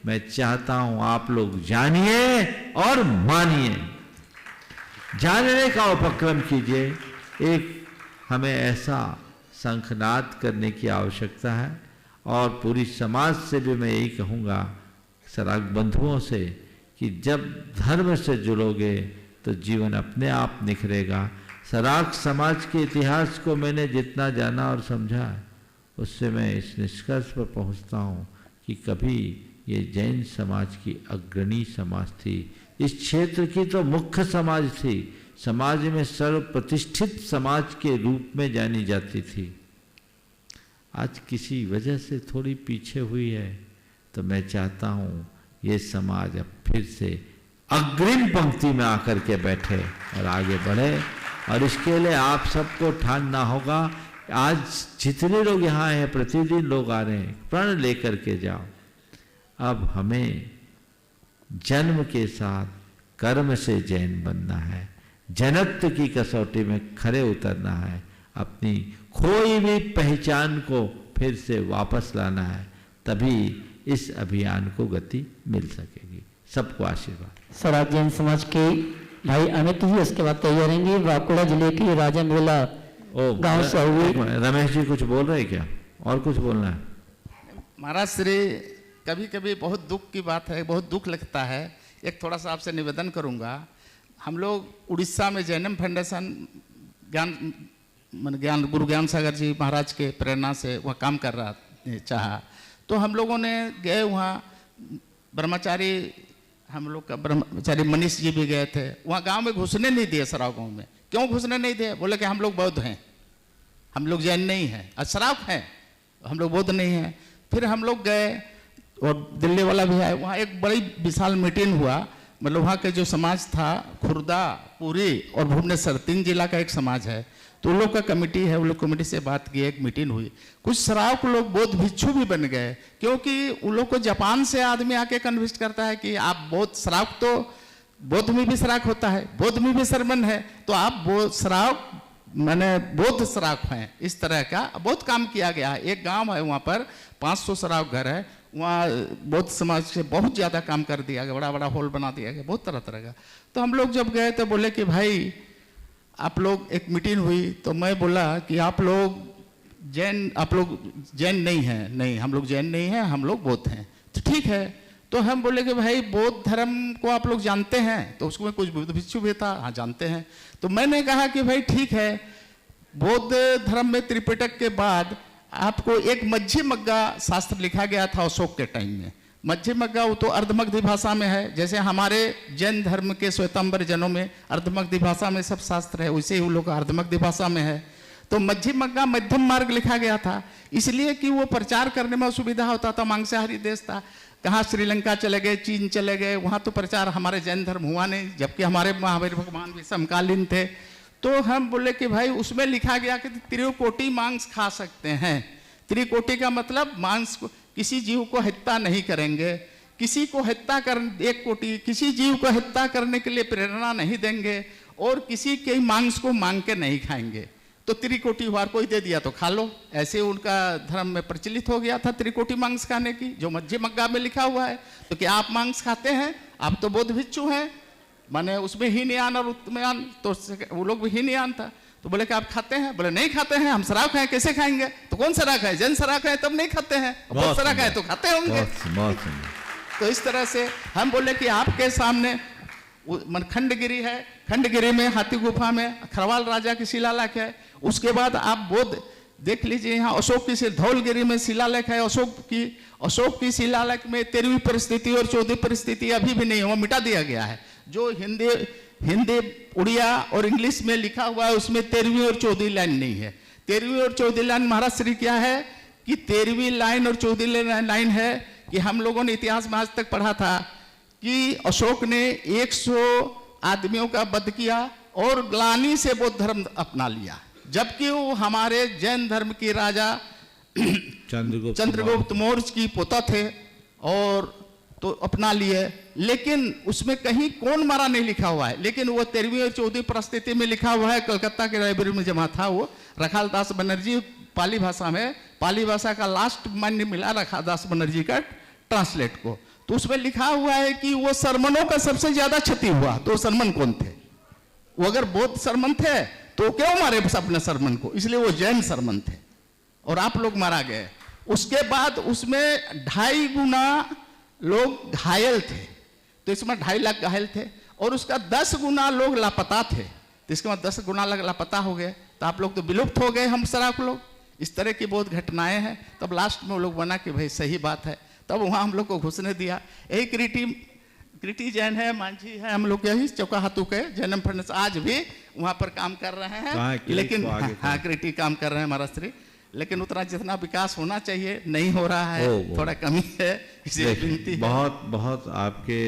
मैं चाहता हूं आप लोग जानिए और मानिए, जानने का उपक्रम कीजिए। एक हमें ऐसा शंखनाद करने की आवश्यकता है और पूरी समाज से भी मैं यही कहूँगा, सराग बंधुओं से, कि जब धर्म से जुड़ोगे तो जीवन अपने आप निखरेगा। सराग समाज के इतिहास को मैंने जितना जाना और समझा है, उससे मैं इस निष्कर्ष पर पहुंचता हूं कि कभी ये जैन समाज की अग्रणी समाज थी, इस क्षेत्र की तो मुख्य समाज थी, समाज में सर्वप्रतिष्ठित समाज के रूप में जानी जाती थी। आज किसी वजह से थोड़ी पीछे हुई है, तो मैं चाहता हूं ये समाज अब फिर से अग्रिम पंक्ति में आकर के बैठे और आगे बढ़े। और इसके लिए आप सबको ठानना होगा। आज जितने लोग यहाँ हैं, प्रतिदिन लोग आ रहे हैं, प्रण लेकर के जाओ। अब हमें जन्म के साथ कर्म से जैन बनना है, जनत्व की कसौटी में खरे उतरना है, अपनी खोई हुई पहचान को फिर से वापस लाना है, तभी इस अभियान को गति मिल सकेगी। सबको आशीर्वाद। सराग जैन समाज के भाई अमित जी उसके बाद तैयार रहेंगे। बांकुड़ा जिले की राजा मेला गांव से हुई। रमेश जी कुछ बोल रहे क्या और कुछ बोलना है? महाराज श्री, कभी कभी बहुत दुख की बात है, बहुत दुख लगता है। एक थोड़ा सा आपसे निवेदन करूंगा। हम लोग उड़ीसा में जैनम फाउंडेशन ज्ञान गुरु ज्ञान सागर जी महाराज के प्रेरणा से वह काम कर रहा चाहा, तो हम लोगों ने गए वहाँ। ब्रह्मचारी, हम लोग का ब्रह्मचारी मनीष जी भी गए थे। वहाँ गांव में घुसने नहीं दिए, सराव गांव में। क्यों घुसने नहीं दिए? बोले कि हम लोग बौद्ध हैं, हम लोग जैन नहीं हैं। सराव हैं, हम लोग बौद्ध नहीं हैं। फिर हम लोग गए और दिल्ली वाला भी आए। वहाँ एक बड़ी विशाल मीटिंग हुआ, मतलब वहाँ के जो समाज था, खुर्दा, पुरी और भुवनेश्वर 3 जिला का एक समाज है, तो उन लोग का कमेटी है, उन लोग कमेटी से बात की, एक मीटिंग हुई। कुछ श्रावक लोग बौद्ध भिक्षु भी बन गए, क्योंकि उन लोग को जापान से आदमी आके कन्विंस करता है कि आप बौद्ध श्रावक, तो बौद्ध में भी श्रावक होता है, बौद्ध में भी सरमन है, तो आप बौद्ध श्रावक मैंने बौद्ध श्रावक हैं। इस तरह का बहुत काम किया गया है। एक गांव है वहाँ पर 500 श्रावक घर है, वहाँ बौद्ध समाज से बहुत ज़्यादा काम कर दिया गया, बड़ा बड़ा हॉल बना दिया गया, बहुत तरह तरह का। तो हम लोग जब गए तो बोले कि भाई आप लोग, एक मीटिंग हुई तो मैं बोला कि आप लोग जैन नहीं हैं। नहीं, हम लोग जैन नहीं हैं, हम लोग बौद्ध हैं। तो ठीक है, तो हम बोले कि भाई बौद्ध धर्म को आप लोग जानते हैं? तो उसमें कुछ बुद्ध भिक्षु भी था, हाँ जानते हैं। तो मैंने कहा कि भाई ठीक है, बौद्ध धर्म में त्रिपिटक के बाद आपको एक मध्यमग्गा शास्त्र लिखा गया था अशोक के टाइम में। मध्यमग्गा वो तो अर्धमगधी भाषा में है, जैसे हमारे जैन धर्म के श्वेतांबर जनों में अर्धमगधी भाषा में सब शास्त्र है, वैसे ही उन लोग अर्धमगधी भाषा में है। तो मध्यमग्गा मध्यम मार्ग लिखा गया था, इसलिए कि वो प्रचार करने में असुविधा होता था, मांसाहारी देश था। कहाँ श्रीलंका चले गए, चीन चले गए, वहाँ तो प्रचार हमारे जैन धर्म हुआ नहीं, जबकि हमारे महावीर भगवान भी समकालीन थे। तो हम बोले कि भाई उसमें लिखा गया कि त्रिकोटि मांस खा सकते हैं। त्रिकोटि का मतलब मांस को, किसी जीव को हत्या नहीं करेंगे, किसी को हत्या कर, एक कोटि किसी जीव को हत्या करने के लिए प्रेरणा नहीं देंगे, और किसी के मांस को मांग के नहीं खाएंगे। तो त्रिकोटि वार कोई दे दिया तो खा लो, ऐसे उनका धर्म में प्रचलित हो गया था त्रिकोटि मांस खाने की, जो मध्यमग्गा में लिखा हुआ है। तो क्या आप मांस खाते हैं? आप तो बौद्ध भिक्षु हैं, माने उसमें हीनयान और उत्तमयान, तो वो लोग भी हीनयान था। तो बोले कि आप खाते हैं? बोले नहीं खाते हैं, हम श्रावक हैं, कैसे खाएंगे? तो कौन श्रावक है? जैन श्रावक है तब नहीं खाते हैं, बौद्ध श्रावक है तो खाते होंगे। तो इस तरह से हम बोले कि आपके सामने खंडगिरी है, खंडगिरी में हाथी गुफा में खरवाल राजा की शिलालेख है। उसके बाद आप बौद्ध देख लीजिए, यहाँ अशोक की धौलगिरी में शिलालेख है, अशोक की शिलालेख में 13वीं परिस्थिति और 14वीं परिस्थिति अभी भी नहीं, वो मिटा दिया गया है। जो हिंदी उड़िया और इंग्लिश में लिखा हुआ है उसमें 13वीं और 14वीं लाइन नहीं है। 13वीं और 14वीं लाइन महाराज श्री क्या है कि 13वीं लाइन और 14वीं लाइन है कि हम लोगों ने इतिहास में आज तक पढ़ा था कि अशोक ने 100 आदमियों का वध किया और ग्लानि से बौद्ध धर्म अपना लिया, जबकि वो हमारे जैन धर्म की राजा चंद्रगुप्त मौर्य की पोता थे और तो अपना लिए। लेकिन उसमें कहीं कौन मारा नहीं लिखा हुआ है, लेकिन वो 13वीं और 14वीं परिस्थिति में लिखा हुआ है। कलकत्ता के लाइब्रेरी में जमा था वो, रखालदास बनर्जी पाली भाषा में, पाली भाषा का लास्ट मान्य मिला रखालदास बनर्जी का ट्रांसलेट को। तो उसमें लिखा हुआ है कि वो सरमनों का सबसे ज्यादा क्षति हुआ। तो सरमन कौन थे? वो अगर बौद्ध सरमन थे तो क्यों मारे अपने सरमन को? इसलिए वो जैन सरमन थे और आप लोग मारा गए। उसके बाद उसमें 2.5 गुना लोग घायल थे, तो इसमें 2.5 लाख घायल थे, और उसका 10 गुना लोग लापता थे। तो इसके बाद 10 गुना लापता हो गए, तो आप लोग तो विलुप्त हो गए, हम श्रावक लोग। इस तरह की बहुत घटनाएं हैं। तब लास्ट में वो लोग बना कि भाई सही बात है, तब वहाँ हम लोग को घुसने दिया। यही कृति जैन है, मांझी है, हम लोग यही चौका हाथू के जैनम फंड आज भी वहाँ पर काम कर रहे हैं। लेकिन हाँ, कृति काम कर रहे हैं महाराज श्री, लेकिन उतना जितना विकास होना चाहिए नहीं हो रहा है, थोड़ा कमी है। बहुत बहुत आपके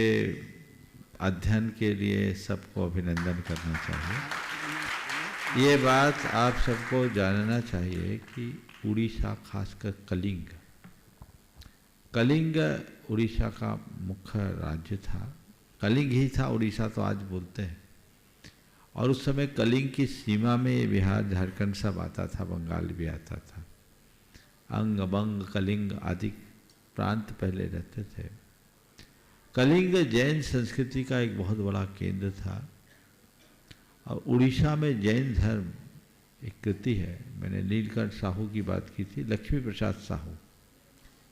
अध्ययन के लिए सबको अभिनंदन करना चाहिए। ये बात आप सबको जानना चाहिए कि उड़ीसा, खासकर कलिंग उड़ीसा का मुख्य राज्य था। कलिंग ही था, उड़ीसा तो आज बोलते हैं। और उस समय कलिंग की सीमा में बिहार, झारखंड सब आता था, बंगाल भी आता था। अंग, बंग, कलिंग आदि प्रांत पहले रहते थे। कलिंग जैन संस्कृति का एक बहुत बड़ा केंद्र था। और उड़ीसा में जैन धर्म एक कृति है, मैंने नीलकंठ साहू की बात की थी, लक्ष्मी प्रसाद साहू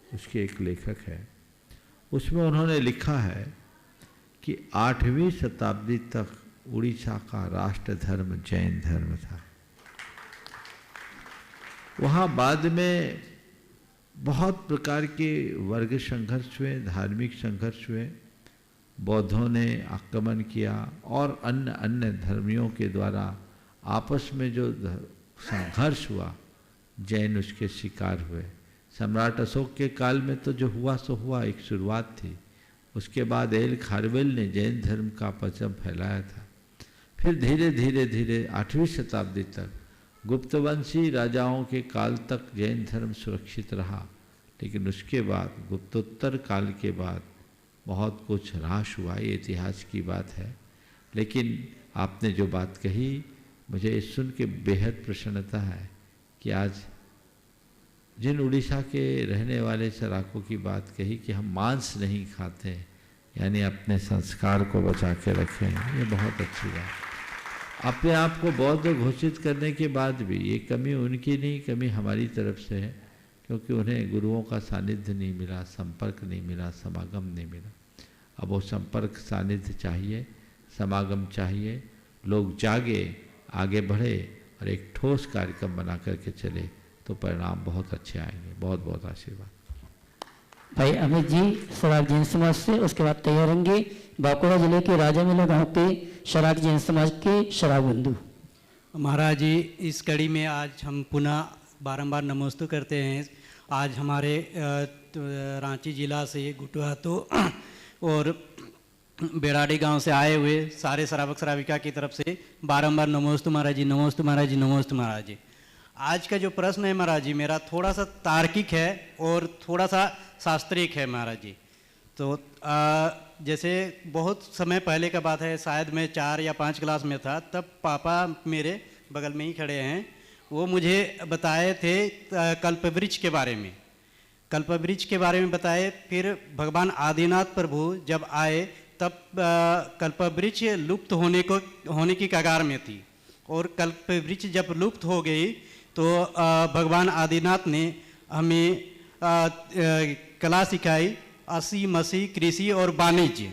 उसके एक लेखक है। उसमें उन्होंने लिखा है कि 8वीं शताब्दी तक उड़ीसा का राष्ट्र धर्म जैन धर्म था। वहाँ बाद में बहुत प्रकार के वर्ग संघर्ष हुए, धार्मिक संघर्ष हुए, बौद्धों ने आक्रमण किया और अन्य धर्मियों के द्वारा आपस में जो संघर्ष हुआ, जैन उसके शिकार हुए। सम्राट अशोक के काल में तो जो हुआ सो हुआ, एक शुरुआत थी। उसके बाद एल खारवेल ने जैन धर्म का परचम फैलाया था। फिर धीरे धीरे धीरे 8वीं शताब्दी तक गुप्तवंशी राजाओं के काल तक जैन धर्म सुरक्षित रहा, लेकिन उसके बाद गुप्तोत्तर काल के बाद बहुत कुछ ह्रास हुआ, ये इतिहास की बात है। लेकिन आपने जो बात कही मुझे सुन के बेहद प्रसन्नता है कि आज जिन उड़ीसा के रहने वाले सराकों की बात कही कि हम मांस नहीं खाते, यानी अपने संस्कार को बचा के रखें, ये बहुत अच्छी बात। अपने आप को बौद्ध घोषित करने के बाद भी ये कमी उनकी नहीं, कमी हमारी तरफ से है, क्योंकि उन्हें गुरुओं का सानिध्य नहीं मिला, संपर्क नहीं मिला, समागम नहीं मिला। अब वो संपर्क सानिध्य चाहिए, समागम चाहिए, लोग जागे, आगे बढ़े और एक ठोस कार्यक्रम बना करके चले तो परिणाम बहुत अच्छे आएंगे। बहुत बहुत आशीर्वाद। भाई अमित जी शराक जैन समाज से, उसके बाद तैयार होंगे बांकुड़ा जिले के राजा मेला गांव के शराक जैन समाज के शराब बंधु। महाराज जी, इस कड़ी में आज हम पुनः बारंबार नमोस्तु करते हैं। आज हमारे रांची जिला से गुटुहातो और बेड़ाडी गांव से आए हुए सारे श्रावक श्राविका की तरफ से बारंबार नमोस्तु महाराज जी, नमोस्तु महाराज जी, नमोस्तु महाराज जी। आज का जो प्रश्न है महाराज जी मेरा थोड़ा सा तार्किक है और थोड़ा सा शास्त्रीय है महाराज जी। तो जैसे बहुत समय पहले का बात है, शायद मैं 4 या 5 क्लास में था, तब पापा मेरे बगल में ही खड़े हैं, वो मुझे बताए थे कल्पवृक्ष के बारे में, कल्पवृक्ष के बारे में बताए। फिर भगवान आदिनाथ प्रभु जब आए तब कल्पवृक्ष लुप्त होने की कगार में थी, और कल्पवृक्ष जब लुप्त हो गई तो भगवान आदिनाथ ने हमें कला सिखाई, असी मसी कृषि और वाणिज्य।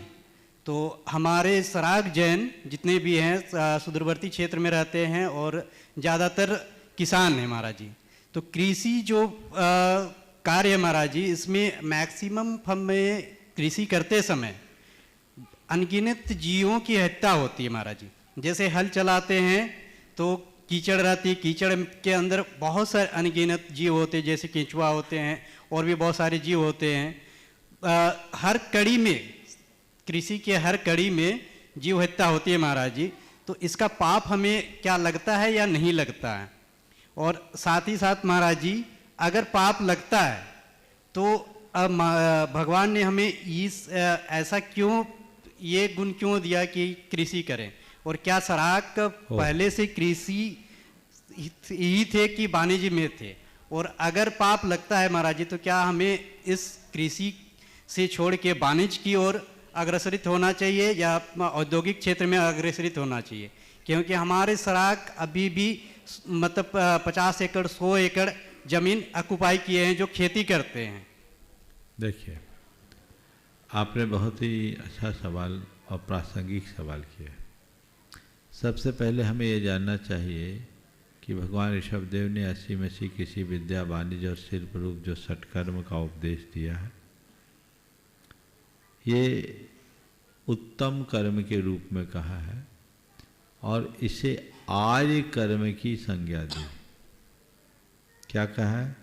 तो हमारे सराग जैन जितने भी हैं सुदूरवर्ती क्षेत्र में रहते हैं और ज़्यादातर किसान हैं महाराज जी। तो कृषि जो कार्य है महाराज जी, इसमें मैक्सिमम हमें कृषि करते समय अनगिनत जीवों की हत्या होती है महाराज जी। जैसे हल चलाते हैं तो कीचड़ रहती है, कीचड़ के अंदर बहुत सारे अनगिनत जीव होते हैं, जैसे केंचुआ होते हैं और भी बहुत सारे जीव होते हैं। हर कड़ी में, कृषि के हर कड़ी में जीव हत्या होती है महाराज जी। तो इसका पाप हमें क्या लगता है या नहीं लगता है? और साथ ही साथ महाराज जी अगर पाप लगता है तो भगवान ने हमें ऐसा क्यों, ये गुण क्यों दिया कि कृषि करें? और क्या सराक पहले से कृषि ही थे कि वाणिज्य में थे? और अगर पाप लगता है महाराज जी तो क्या हमें इस कृषि से छोड़ के वाणिज्य की ओर अग्रसरित होना चाहिए या औद्योगिक क्षेत्र में अग्रसरित होना चाहिए? क्योंकि हमारे सराक अभी भी मतलब 50 एकड़ 100 एकड़ जमीन ऑक्युपाई किए हैं जो खेती करते हैं। देखिए, आपने बहुत ही अच्छा सवाल और प्रासंगिक सवाल किया। सबसे पहले हमें ये जानना चाहिए कि भगवान ऋषभदेव ने असी मसी कृषि विद्या वाणिज्य और शिल्प रूप जो षटकर्म का उपदेश दिया है, ये उत्तम कर्म के रूप में कहा है और इसे आर्य कर्म की संज्ञा दी। क्या कहा है?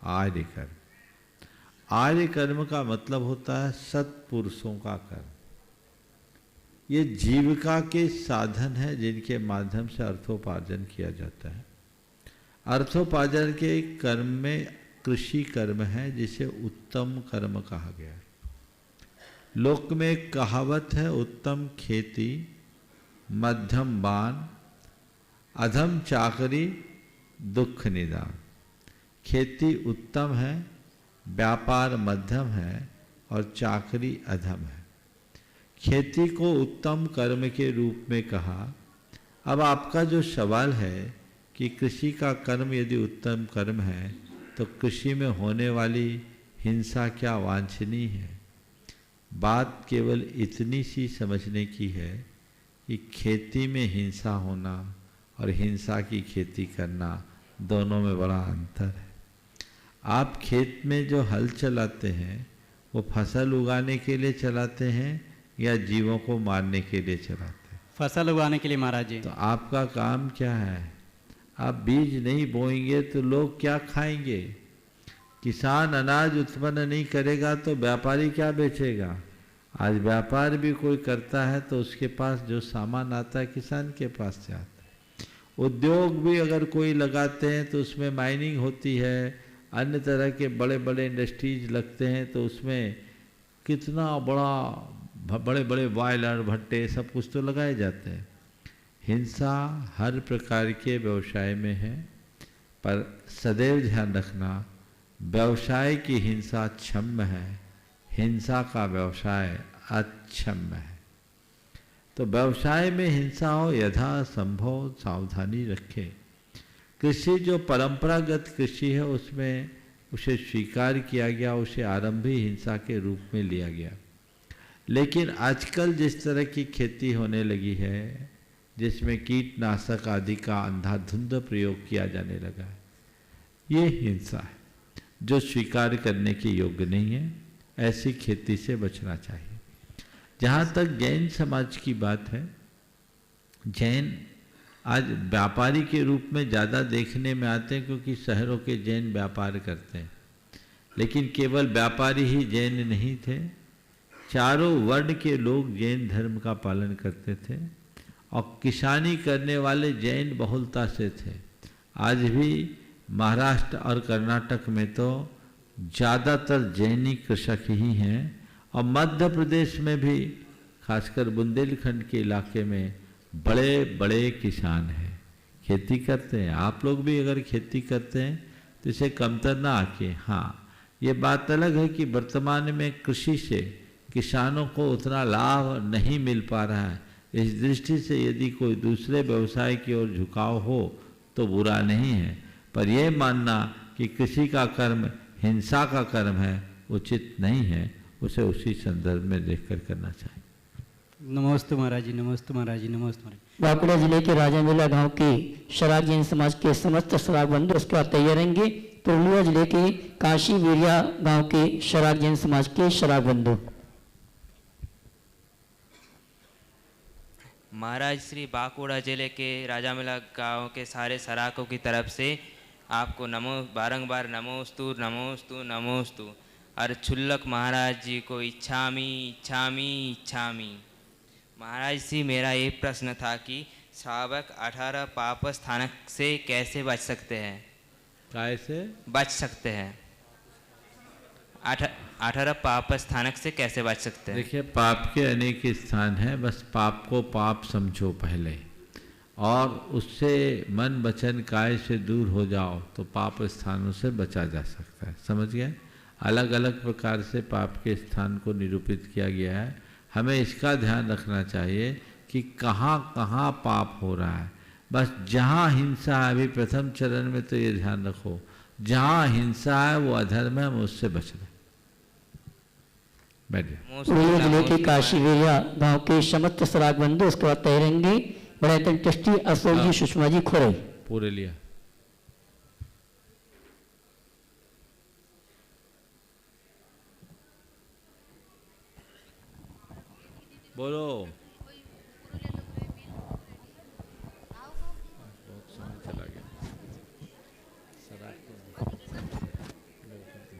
आर्य कर्म। आर्य कर्म का मतलब होता है सत्पुरुषों का कर्म। ये जीविका के साधन है जिनके माध्यम से अर्थोपार्जन किया जाता है। अर्थोपार्जन के कर्म में कृषि कर्म है जिसे उत्तम कर्म कहा गया है। लोक में एक कहावत है, उत्तम खेती मध्यम बान अधम चाकरी दुख निदान। खेती उत्तम है, व्यापार मध्यम है और चाकरी अधम है। खेती को उत्तम कर्म के रूप में कहा। अब आपका जो सवाल है कि कृषि का कर्म यदि उत्तम कर्म है तो कृषि में होने वाली हिंसा क्या वांछनीय है? बात केवल इतनी सी समझने की है कि खेती में हिंसा होना और हिंसा की खेती करना दोनों में बड़ा अंतर है। आप खेत में जो हल चलाते हैं वो फसल उगाने के लिए चलाते हैं या जीवों को मारने के लिए चलाते हैं? फसल उगाने के लिए महाराज जी। तो आपका काम क्या है? आप बीज नहीं बोएंगे तो लोग क्या खाएंगे? किसान अनाज उत्पन्न नहीं करेगा तो व्यापारी क्या बेचेगा? आज व्यापार भी कोई करता है तो उसके पास जो सामान आता है किसान के पास से आता है। उद्योग भी अगर कोई लगाते हैं तो उसमें माइनिंग होती है, अन्य तरह के बड़े बड़े इंडस्ट्रीज लगते हैं तो उसमें कितना बड़े बड़े बॉयलर भट्टे सब कुछ तो लगाए जाते हैं। हिंसा हर प्रकार के व्यवसाय में है, पर सदैव ध्यान रखना व्यवसाय की हिंसा क्षम्य है, हिंसा का व्यवसाय अक्षम्य है। तो व्यवसाय में हिंसा हो यथासंभव सावधानी रखें। कृषि जो परंपरागत कृषि है उसमें उसे स्वीकार किया गया, उसे आरंभी हिंसा के रूप में लिया गया। लेकिन आजकल जिस तरह की खेती होने लगी है, जिसमें कीटनाशक आदि का अंधाधुंध प्रयोग किया जाने लगा है, ये हिंसा है जो स्वीकार करने के योग्य नहीं है। ऐसी खेती से बचना चाहिए। जहाँ तक जैन समाज की बात है, जैन आज व्यापारी के रूप में ज़्यादा देखने में आते हैं क्योंकि शहरों के जैन व्यापार करते हैं। लेकिन केवल व्यापारी ही जैन नहीं थे, चारों वर्ण के लोग जैन धर्म का पालन करते थे और किसानी करने वाले जैन बहुलता से थे। आज भी महाराष्ट्र और कर्नाटक में तो ज़्यादातर जैनी कृषक ही हैं और मध्य प्रदेश में भी खासकर बुंदेलखंड के इलाके में बड़े बड़े किसान हैं, खेती करते हैं। आप लोग भी अगर खेती करते हैं तो इसे कमतर ना आके। हाँ, ये बात अलग है कि वर्तमान में कृषि से किसानों को उतना लाभ नहीं मिल पा रहा है। इस दृष्टि से यदि कोई दूसरे व्यवसाय की ओर झुकाव हो तो बुरा नहीं है, पर यह मानना कि कृषि का कर्म हिंसा का कर्म है उचित नहीं है। उसे उसी संदर्भ में देखकर करना चाहिए। नमस्ते महाराज जी, नमस्ते महाराज जी, नमस्ते महाराज। बांकुड़ा जिले के राजामेला गांव की शराब जैन समाज के समस्त शराब बंधु उसके बाद तैयार रहेंगे। पुरुलिया जिले के काशी वीरिया गांव के शराब जैन समाज के शराब बंधु। महाराज श्री बांकुड़ा जिले के राजामेला गांव के सारे सराकों की तरफ से आपको बारंबार नमोस्तु नमोस्तु नमोस्तु। और छुल्लक महाराज जी को इच्छामी इच्छामी इच्छामी। महाराज जी, मेरा ये प्रश्न था कि श्रावक 18 पाप स्थानक से कैसे बच सकते हैं? कैसे बच सकते हैं? 18 पाप स्थानक से कैसे बच सकते हैं? देखिए, पाप के अनेक स्थान हैं, बस पाप को पाप समझो पहले और उससे मन वचन काय से दूर हो जाओ तो पाप स्थानों से बचा जा सकता है। समझ गए? अलग अलग प्रकार से पाप के स्थान को निरूपित किया गया है। हमें इसका ध्यान रखना चाहिए कि कहाँ कहाँ पाप हो रहा है। बस जहाँ हिंसा है, अभी प्रथम चरण में तो ये ध्यान रखो, जहाँ हिंसा है वो अधर्म है, हम उससे बचना। बैठिए। पुरुलिया जिले के काशी वीरिया गांव के समस्त शराब बंधु उसके बाद तैयार रहेंगे। बड़ा ट्रस्टी अशोक जी सुषमा जी खोरे। पुरुलिया बोलो। बहुत समय चला गया।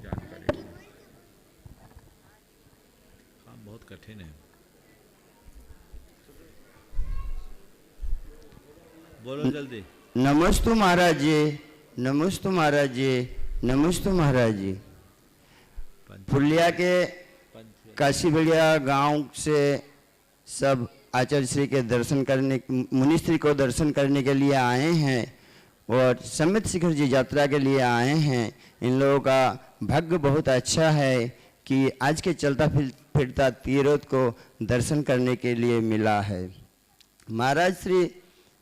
जानकारी काम बहुत कठिन है। बोलो जल्दी। नमस्ते महाराज जी, नमस्ते महाराज जी, नमस्ते महाराज जी। पुरुलिया के काशी बढ़िया गांव से सब आचार्य श्री के दर्शन करने, मुनि श्री को दर्शन करने के लिए आए हैं और समित शिखर जी यात्रा के लिए आए हैं। इन लोगों का भाग्य बहुत अच्छा है कि आज के चलता फिरता तीर्थ को दर्शन करने के लिए मिला है। महाराज श्री,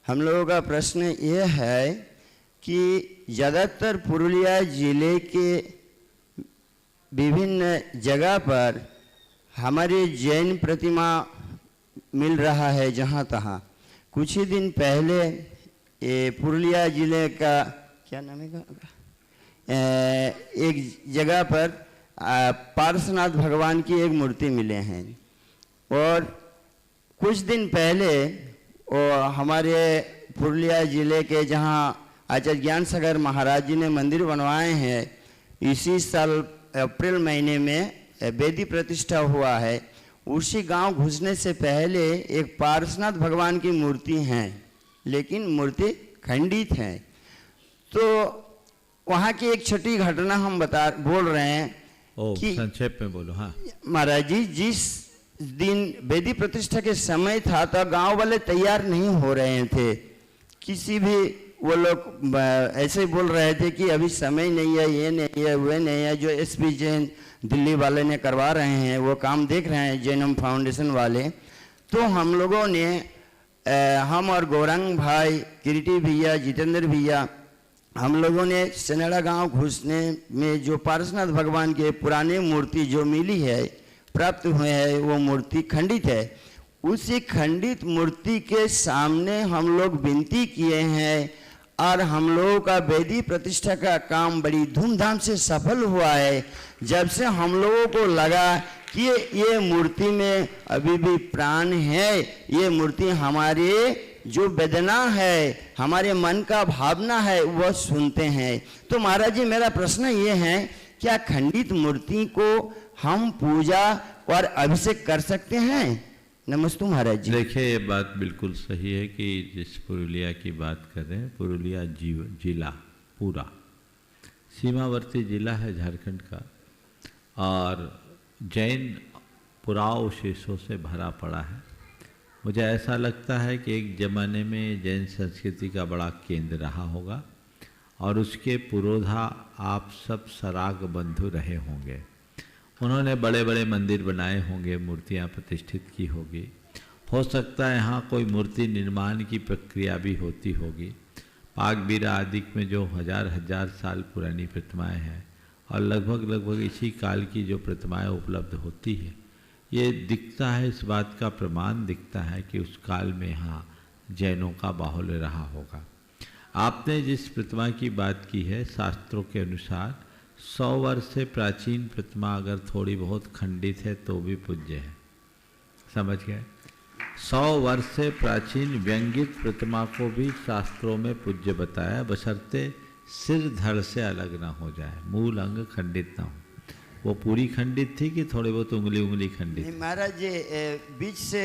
हम लोगों का प्रश्न ये है कि ज़्यादातर पुरुलिया जिले के विभिन्न जगह पर हमारी जैन प्रतिमा मिल रहा है जहाँ तहाँ। कुछ ही दिन पहले ये पुरुलिया जिले का क्या नाम है एक जगह पर पार्श्वनाथ भगवान की एक मूर्ति मिले हैं और कुछ दिन पहले हमारे पुरुलिया जिले के जहाँ आचार्य ज्ञान सागर महाराज जी ने मंदिर बनवाए हैं, इसी साल अप्रैल महीने में वेदी प्रतिष्ठा हुआ है। उसी गांव घुसने से पहले एक पार्श्वनाथ भगवान की मूर्ति है, लेकिन मूर्ति खंडित है। तो वहाँ की एक छोटी घटना हम बोल रहे हैं कि संक्षेप में बोलो। हाँ महाराज जी, जिस दिन वेदी प्रतिष्ठा के समय था तो गांव वाले तैयार नहीं हो रहे थे। किसी भी वो लोग ऐसे ही बोल रहे थे कि अभी समय नहीं है, ये नहीं है, वो नहीं है। जो एसपी जैन दिल्ली वाले ने करवा रहे हैं वो काम देख रहे हैं, जैनम फाउंडेशन वाले। तो हम लोगों ने हम और गौरंग भाई, किरीटी भैया, जितेंद्र भैया, हम लोगों ने सनेड़ा गांव घुसने में जो पार्श्वनाथ भगवान के पुराने मूर्ति जो मिली है, प्राप्त हुए है, वो मूर्ति खंडित है। उसी खंडित मूर्ति के सामने हम लोग विनती किए हैं और हम लोगों का वेदी प्रतिष्ठा का काम बड़ी धूमधाम से सफल हुआ है। जब से हम लोगों को लगा कि ये मूर्ति में अभी भी प्राण है, ये मूर्ति हमारे जो वेदना है, हमारे मन का भावना है, वह सुनते हैं। तो महाराज जी, मेरा प्रश्न ये है, क्या खंडित मूर्ति को हम पूजा और अभिषेक कर सकते हैं? नमस्ते महाराज जी। देखिए, ये बात बिल्कुल सही है कि जिस पुरुलिया की बात कर रहे हैं, पुरुलिया जिला पूरा सीमावर्ती जिला है झारखंड का, और जैन पुरावशेषों से भरा पड़ा है। मुझे ऐसा लगता है कि एक ज़माने में जैन संस्कृति का बड़ा केंद्र रहा होगा और उसके पुरोधा आप सब सराग बंधु रहे होंगे। उन्होंने बड़े बड़े मंदिर बनाए होंगे, मूर्तियां प्रतिष्ठित की होगी। हो सकता है यहाँ कोई मूर्ति निर्माण की प्रक्रिया भी होती होगी। पाकबीरा आदि में जो हजार साल पुरानी प्रतिमाएं हैं और लगभग इसी काल की जो प्रतिमाएं उपलब्ध होती है, ये दिखता है, इस बात का प्रमाण दिखता है कि उस काल में यहाँ जैनों का बाहुल्य रहा होगा। आपने जिस प्रतिमा की बात की है, शास्त्रों के अनुसार 100 वर्ष से प्राचीन प्रतिमा अगर थोड़ी बहुत खंडित है तो भी पूज्य है। समझ गए? 100 वर्ष से प्राचीन व्यंगित प्रतिमा को भी शास्त्रों में पूज्य बताया, बशर्ते सिर धड़ से अलग ना हो जाए, मूल अंग खंडित ना हो। वो पूरी खंडित थी कि थोड़ी बहुत उंगली खंडित? महाराज जी, बीच से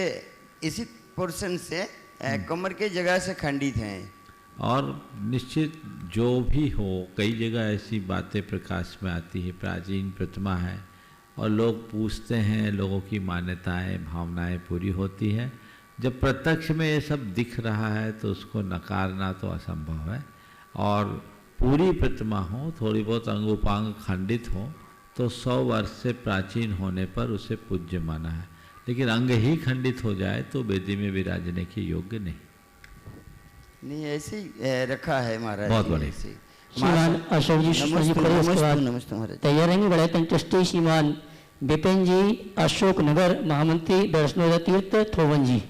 इसी पोर्शन से कमर के जगह से खंडित हैं। और निश्चित जो भी हो, कई जगह ऐसी बातें प्रकाश में आती है, प्राचीन प्रतिमा है और लोग पूछते हैं, लोगों की मान्यताएं, भावनाएं पूरी होती है। जब प्रत्यक्ष में ये सब दिख रहा है तो उसको नकारना तो असंभव है। और पूरी प्रतिमा हो, थोड़ी बहुत अंग उपांग खंडित हो, तो 100 वर्ष से प्राचीन होने पर उसे पूज्य माना है। लेकिन अंग ही खंडित हो जाए तो वेदी में विराजने के योग्य नहीं। ऐसे रखा है महाराज। बहुत बढ़िया। श्रीमान अशोक जी नमस्ते महाराज। तैयार रहेंगे। बड़े ट्रस्टी श्रीमान विपिन जी, अशोक नगर महामंत्री वैष्णो तीर्थ थोवन जी।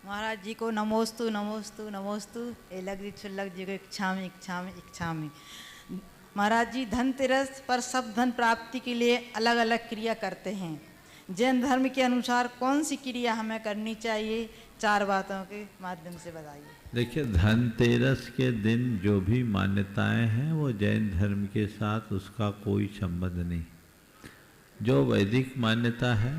महाराज जी को नमोस्तु नमोस्तु नमोस्तु। एलग जी छुल्लक जी को इच्छामी इच्छामी इच्छामी। महाराज जी, धनतेरस पर सब धन प्राप्ति के लिए अलग अलग क्रिया करते हैं। जैन धर्म के अनुसार कौन सी क्रिया हमें करनी चाहिए? 4 बातों के माध्यम से बताइए। देखिए, धनतेरस के दिन जो भी मान्यताएं हैं वो जैन धर्म के साथ उसका कोई संबंध नहीं। जो वैदिक मान्यता है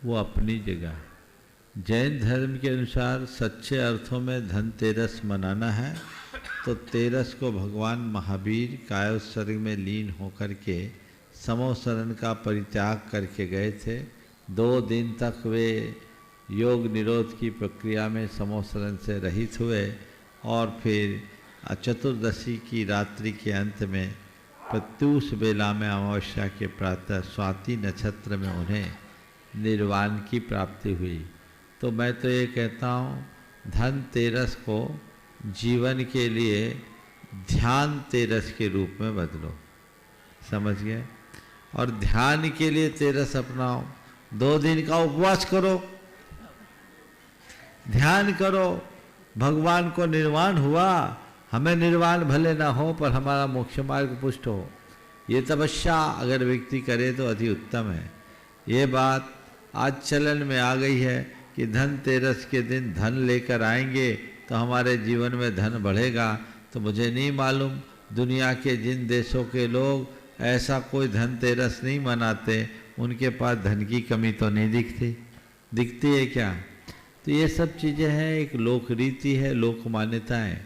वो अपनी जगह है। जैन धर्म के अनुसार सच्चे अर्थों में धनतेरस मनाना है तो तेरस को भगवान महावीर कायोत्सर्ग में लीन होकर के समोसरण का परित्याग करके गए थे। 2 दिन तक वे योग निरोध की प्रक्रिया में समोसरण से रहित हुए और फिर चतुर्दशी की रात्रि के अंत में प्रत्यूष बेला में अमावस्या के प्रातः स्वाति नक्षत्र में उन्हें निर्वाण की प्राप्ति हुई। तो मैं तो ये कहता हूँ, धनतेरस को जीवन के लिए ध्यान तेरस के रूप में बदलो। समझ गए? और ध्यान के लिए तेरस अपनाओ। 2 दिन का उपवास करो, ध्यान करो, भगवान को निर्वाण हुआ, हमें निर्वाण भले ना हो पर हमारा मोक्ष मार्ग पुष्ट हो। ये तपस्या अगर व्यक्ति करे तो अति उत्तम है। ये बात आज चलन में आ गई है कि धनतेरस के दिन धन लेकर आएंगे तो हमारे जीवन में धन बढ़ेगा। तो मुझे नहीं मालूम दुनिया के जिन देशों के लोग ऐसा कोई धनतेरस नहीं मनाते, उनके पास धन की कमी तो नहीं दिखती है क्या? तो ये सब चीज़ें हैं, एक लोक रीति है, लोक मान्यता है।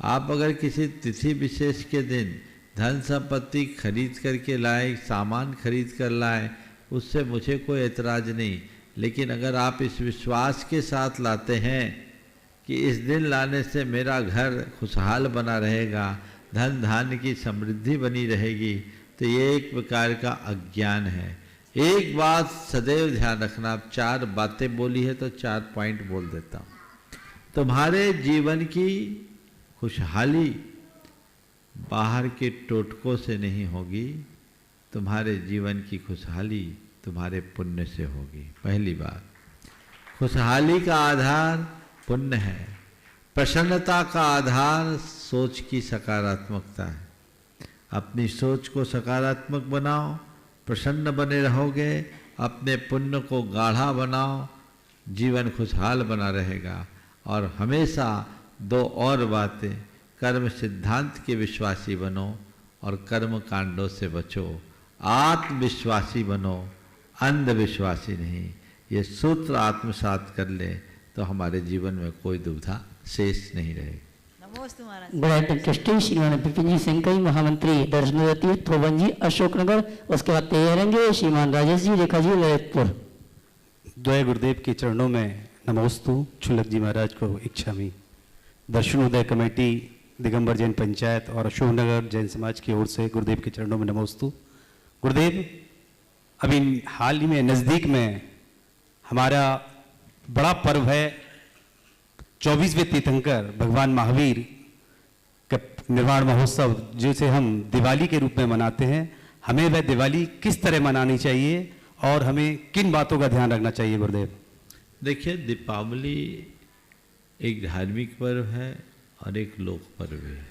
आप अगर किसी तिथि विशेष के दिन धन संपत्ति खरीद करके लाए, सामान खरीद कर लाए, उससे मुझे कोई एतराज़ नहीं। लेकिन अगर आप इस विश्वास के साथ लाते हैं कि इस दिन लाने से मेरा घर खुशहाल बना रहेगा, धन धान्य की समृद्धि बनी रहेगी, तो ये एक प्रकार का अज्ञान है। एक बात सदैव ध्यान रखना, आप 4 बातें बोली है तो 4 पॉइंट बोल देता हूँ। तुम्हारे जीवन की खुशहाली बाहर के टोटकों से नहीं होगी, तुम्हारे जीवन की खुशहाली तुम्हारे पुण्य से होगी। पहली बात, खुशहाली का आधार पुण्य है। प्रसन्नता का आधार सोच की सकारात्मकता है। अपनी सोच को सकारात्मक बनाओ, प्रसन्न बने रहोगे, अपने पुण्य को गाढ़ा बनाओ, जीवन खुशहाल बना रहेगा। और हमेशा 2 और बातें, कर्म सिद्धांत के विश्वासी बनो और कर्म कांडों से बचो। आत्मविश्वासी बनो, अंधविश्वासी नहीं। ये सूत्र आत्मसात कर ले तो हमारे जीवन में कोई दुविधा शेष नहीं रहेगी। नमोस्तु महाराज। गुणायतन ट्रस्टी श्रीमान विपिन जी सिंह, महामंत्री दर्शनवती थोबन जी अशोकनगर, उसके बाद तैयार रहेंगे श्रीमान राजेश जी रेखा जी ललितपुर। द्वय गुरुदेव के चरणों में नमोस्तु। छुलक जी महाराज को इच्छामी। दर्शनोदय कमेटी, दिगंबर जैन पंचायत और अशोकनगर जैन समाज की ओर से गुरुदेव के चरणों में नमोस्तु। गुरुदेव, अभी हाल ही में नज़दीक में हमारा बड़ा पर्व है 24वें तीर्थंकर भगवान महावीर का निर्वाण महोत्सव, जिसे हम दिवाली के रूप में मनाते हैं। हमें वह दिवाली किस तरह मनानी चाहिए और हमें किन बातों का ध्यान रखना चाहिए गुरुदेव? देखिए, दीपावली एक धार्मिक पर्व है और एक लोक पर्व है।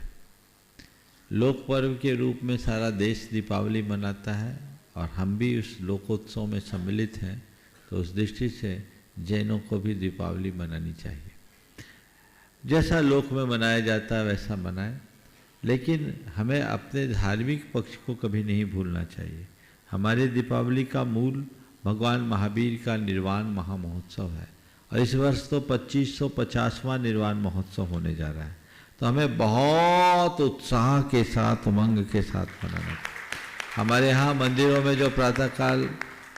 लोक पर्व के रूप में सारा देश दीपावली मनाता है और हम भी उस लोकोत्सव में सम्मिलित हैं, तो उस दृष्टि से जैनों को भी दीपावली मनानी चाहिए। जैसा लोक में मनाया जाता है वैसा मनाएं, लेकिन हमें अपने धार्मिक पक्ष को कभी नहीं भूलना चाहिए। हमारे दीपावली का मूल भगवान महावीर का निर्वाण महामहोत्सव है और इस वर्ष तो 2550वां निर्वाण महोत्सव होने जा रहा है। तो हमें बहुत उत्साह के साथ, उमंग के साथ मनाना चाहिए। हमारे यहाँ मंदिरों में जो प्रातःकाल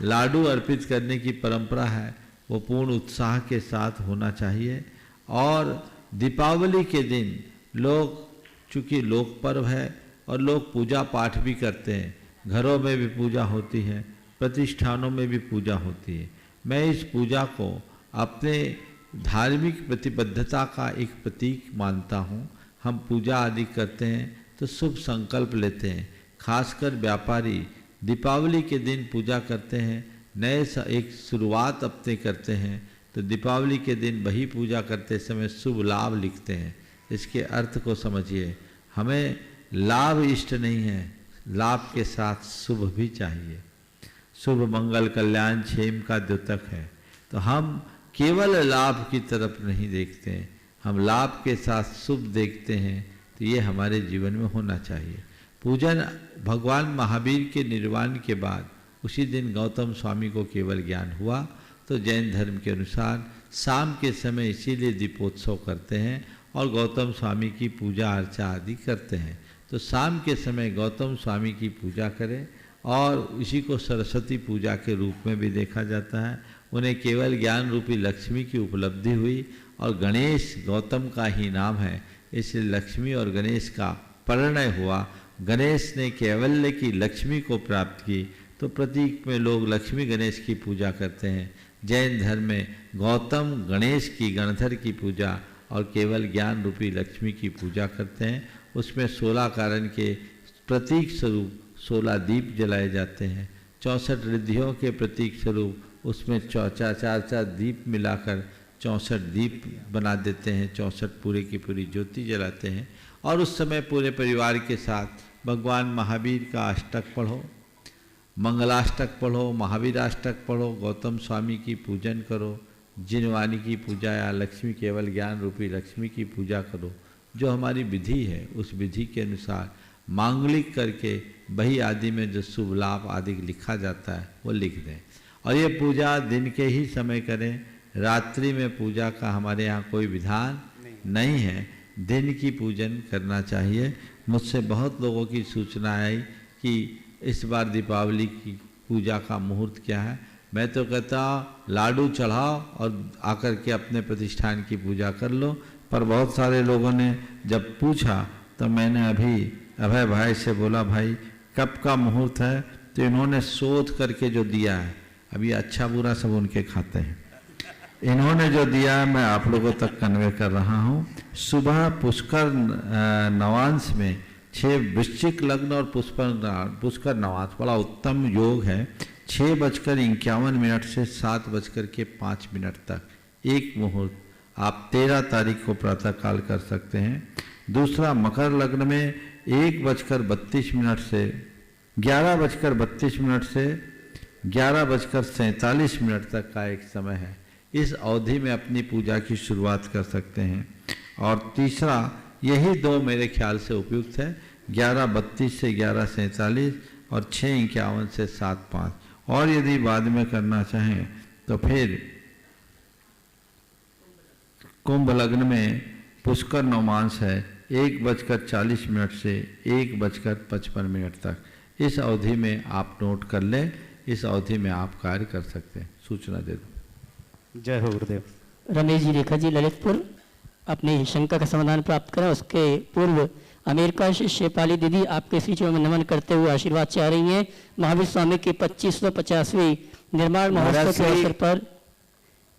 लाडू अर्पित करने की परंपरा है वो पूर्ण उत्साह के साथ होना चाहिए। और दीपावली के दिन लोग, चूँकि लोक पर्व है और लोग पूजा पाठ भी करते हैं, घरों में भी पूजा होती है, प्रतिष्ठानों में भी पूजा होती है। मैं इस पूजा को अपने धार्मिक प्रतिबद्धता का एक प्रतीक मानता हूँ। हम पूजा आदि करते हैं तो शुभ संकल्प लेते हैं। खासकर व्यापारी दीपावली के दिन पूजा करते हैं, नए एक शुरुआत अपने करते हैं, तो दीपावली के दिन वही पूजा करते समय शुभ लाभ लिखते हैं। इसके अर्थ को समझिए। हमें लाभ इष्ट नहीं है, लाभ के साथ शुभ भी चाहिए। शुभ मंगल कल्याण क्षेम का द्योतक है, तो हम केवल लाभ की तरफ नहीं देखते हैं, हम लाभ के साथ शुभ देखते हैं। तो ये हमारे जीवन में होना चाहिए। पूजन भगवान महावीर के निर्वाण के बाद उसी दिन गौतम स्वामी को केवल ज्ञान हुआ, तो जैन धर्म के अनुसार शाम के समय इसीलिए दीपोत्सव करते हैं और गौतम स्वामी की पूजा अर्चा आदि करते हैं। तो शाम के समय गौतम स्वामी की पूजा करें और इसी को सरस्वती पूजा के रूप में भी देखा जाता है। उन्हें केवल ज्ञान रूपी लक्ष्मी की उपलब्धि हुई और गणेश गौतम का ही नाम है, इसलिए लक्ष्मी और गणेश का परिणय हुआ। गणेश ने कैवल्य की लक्ष्मी को प्राप्त की, तो प्रतीक में लोग लक्ष्मी गणेश की पूजा करते हैं। जैन धर्म में गौतम गणेश की, गणधर की पूजा और केवल ज्ञान रूपी लक्ष्मी की पूजा करते हैं। उसमें 16 कारण के प्रतीक स्वरूप 16 दीप जलाए जाते हैं। 64 रिद्धियों के प्रतीक स्वरूप उसमें 4 दीप मिलाकर 64 दीप बना देते हैं। 64 पूरे की पूरी ज्योति जलाते हैं और उस समय पूरे परिवार के साथ भगवान महावीर का अष्टक पढ़ो, मंगलाष्टक पढ़ो, महावीराष्टक पढ़ो, गौतम स्वामी की पूजन करो, जिनवानी की पूजा या लक्ष्मी केवल ज्ञान रूपी लक्ष्मी की पूजा करो। जो हमारी विधि है उस विधि के अनुसार मांगलिक करके बही आदि में जो शुभ लाभ आदि लिखा जाता है वो लिख दें। और ये पूजा दिन के ही समय करें, रात्रि में पूजा का हमारे यहाँ कोई विधान नहीं है, दिन की पूजन करना चाहिए। मुझसे बहुत लोगों की सूचना आई कि इस बार दीपावली की पूजा का मुहूर्त क्या है। मैं तो कहता लाडू चढ़ाओ और आकर के अपने प्रतिष्ठान की पूजा कर लो। पर बहुत सारे लोगों ने जब पूछा तो मैंने अभी अभय भाई से बोला, भाई कब का मुहूर्त है? तो इन्होंने शोध करके जो दिया है, अभी अच्छा बुरा सब उनके खाते हैं, इन्होंने जो दिया है मैं आप लोगों तक कन्वे कर रहा हूँ। सुबह पुष्कर नवांश में 6 वृश्चिक लग्न और पुष्कर नवांश बड़ा उत्तम योग है। 6:51 से 7:05 तक एक मुहूर्त आप 13 तारीख को प्रातःकाल कर सकते हैं। दूसरा मकर लग्न में 1:32 से 11:32 से 11:47 तक का एक समय है। इस अवधि में अपनी पूजा की शुरुआत कर सकते हैं। और तीसरा यही 2 मेरे ख्याल से उपयुक्त है, 11:32 से 11:47 और 6:51 से 7:05। और यदि बाद में करना चाहें तो फिर कुंभ लग्न में पुष्कर नवमांश है 1:40 से 1:55 तक। इस अवधि में आप नोट कर लें, इस अवधि में आप कार्य कर सकते हैं। सूचना दे दो। जय हो गुरुदेव। रमेश जी रेखा जी ललितपुर अपनी शंका का समाधान प्राप्त करें। उसके पूर्व अमेरिका से शेपाली दीदी आपके श्री चरणों में नमन करते हुए आशीर्वाद चाह रही हैं। महावीर स्वामी की 2550वीं निर्माण महोत्सव के अवसर पर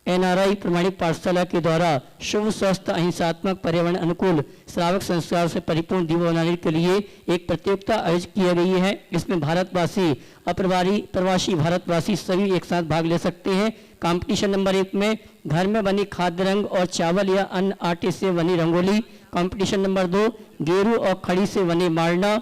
NRI प्रमाणिक पाठशाला के द्वारा शुभ स्वस्थ अहिंसात्मक पर्यावरण अनुकूल श्रावक संस्कार से परिपूर्ण दीप बनाने के लिए एक प्रतियोगिता आयोजित की गई है। इसमें भारतवासी प्रवासी भारतवासी सभी एक साथ भाग ले सकते हैं। कंपटीशन नंबर 1 में घर में बनी खाद्य रंग और चावल या अन्य आटे से बनी रंगोली। कंपटीशन नंबर 2 गेरू और खड़ी से बने मारना।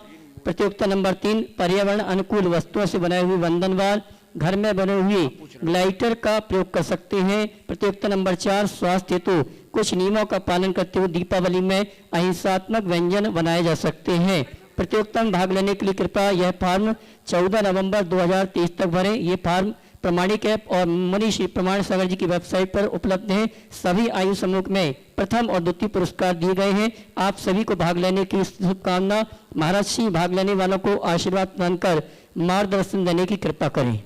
प्रतियोगिता नंबर 3 पर्यावरण अनुकूल वस्तुओं से बनाए हुए वंदनवार घर में बने हुए ग्लाइटर का प्रयोग कर सकते हैं। प्रतियोगिता नंबर 4 स्वास्थ्य हेतु कुछ नियमों का पालन करते हुए दीपावली में अहिंसात्मक व्यंजन बनाए जा सकते हैं। प्रतियोगिता में भाग लेने के लिए कृपया यह फॉर्म 14 नवंबर 2023 तक भरें। ये फॉर्म प्रमाणिक ऐप और मुनि श्री प्रमाण सागर जी की वेबसाइट पर उपलब्ध है। सभी आयु समूह में प्रथम और द्वितीय पुरस्कार दिए गए हैं। आप सभी को भाग लेने की शुभकामना। महाराज श्री भाग लेने वालों को आशीर्वाद प्रदान कर मार्गदर्शन देने की कृपा करें।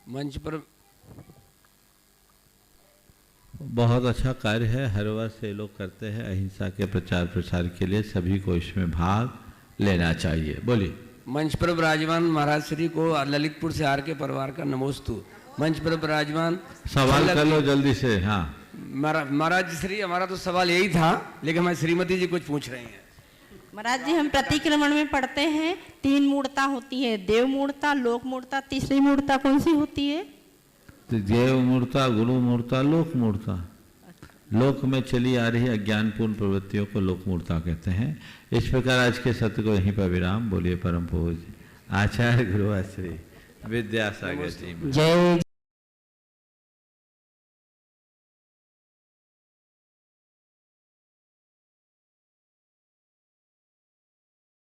मंच पर बहुत अच्छा कार्य है, हर वर्ष ये लोग करते हैं अहिंसा के प्रचार प्रसार के लिए। सभी को इसमें भाग लेना चाहिए। बोलिए। मंच पर विराजमान महाराज श्री को ललितपुर से आर के परिवार का नमोस्तु। मंच पर विराजमान सवाल कर लो जल्दी से। हाँ महाराज श्री, हमारा तो सवाल यही था, लेकिन हमारी श्रीमती जी कुछ पूछ रही हैं। महाराज जी, हम प्रतिक्रमण में पढ़ते हैं 3 मूर्ता होती है, देव मूर्ता, लोक मूर्ता, तीसरी मूर्ता कौन सी होती है? तो देव मूर्ता, गुरु मूर्ता, लोक मूर्ता। लोक में चली आ रही अज्ञानपूर्ण प्रवृत्तियों को लोक मूर्ता कहते हैं। इस प्रकार आज के सत्य को यहीं पर विराम। बोलिए परम पूज्य आचार्य गुरु श्री विद्यासागर जी। जय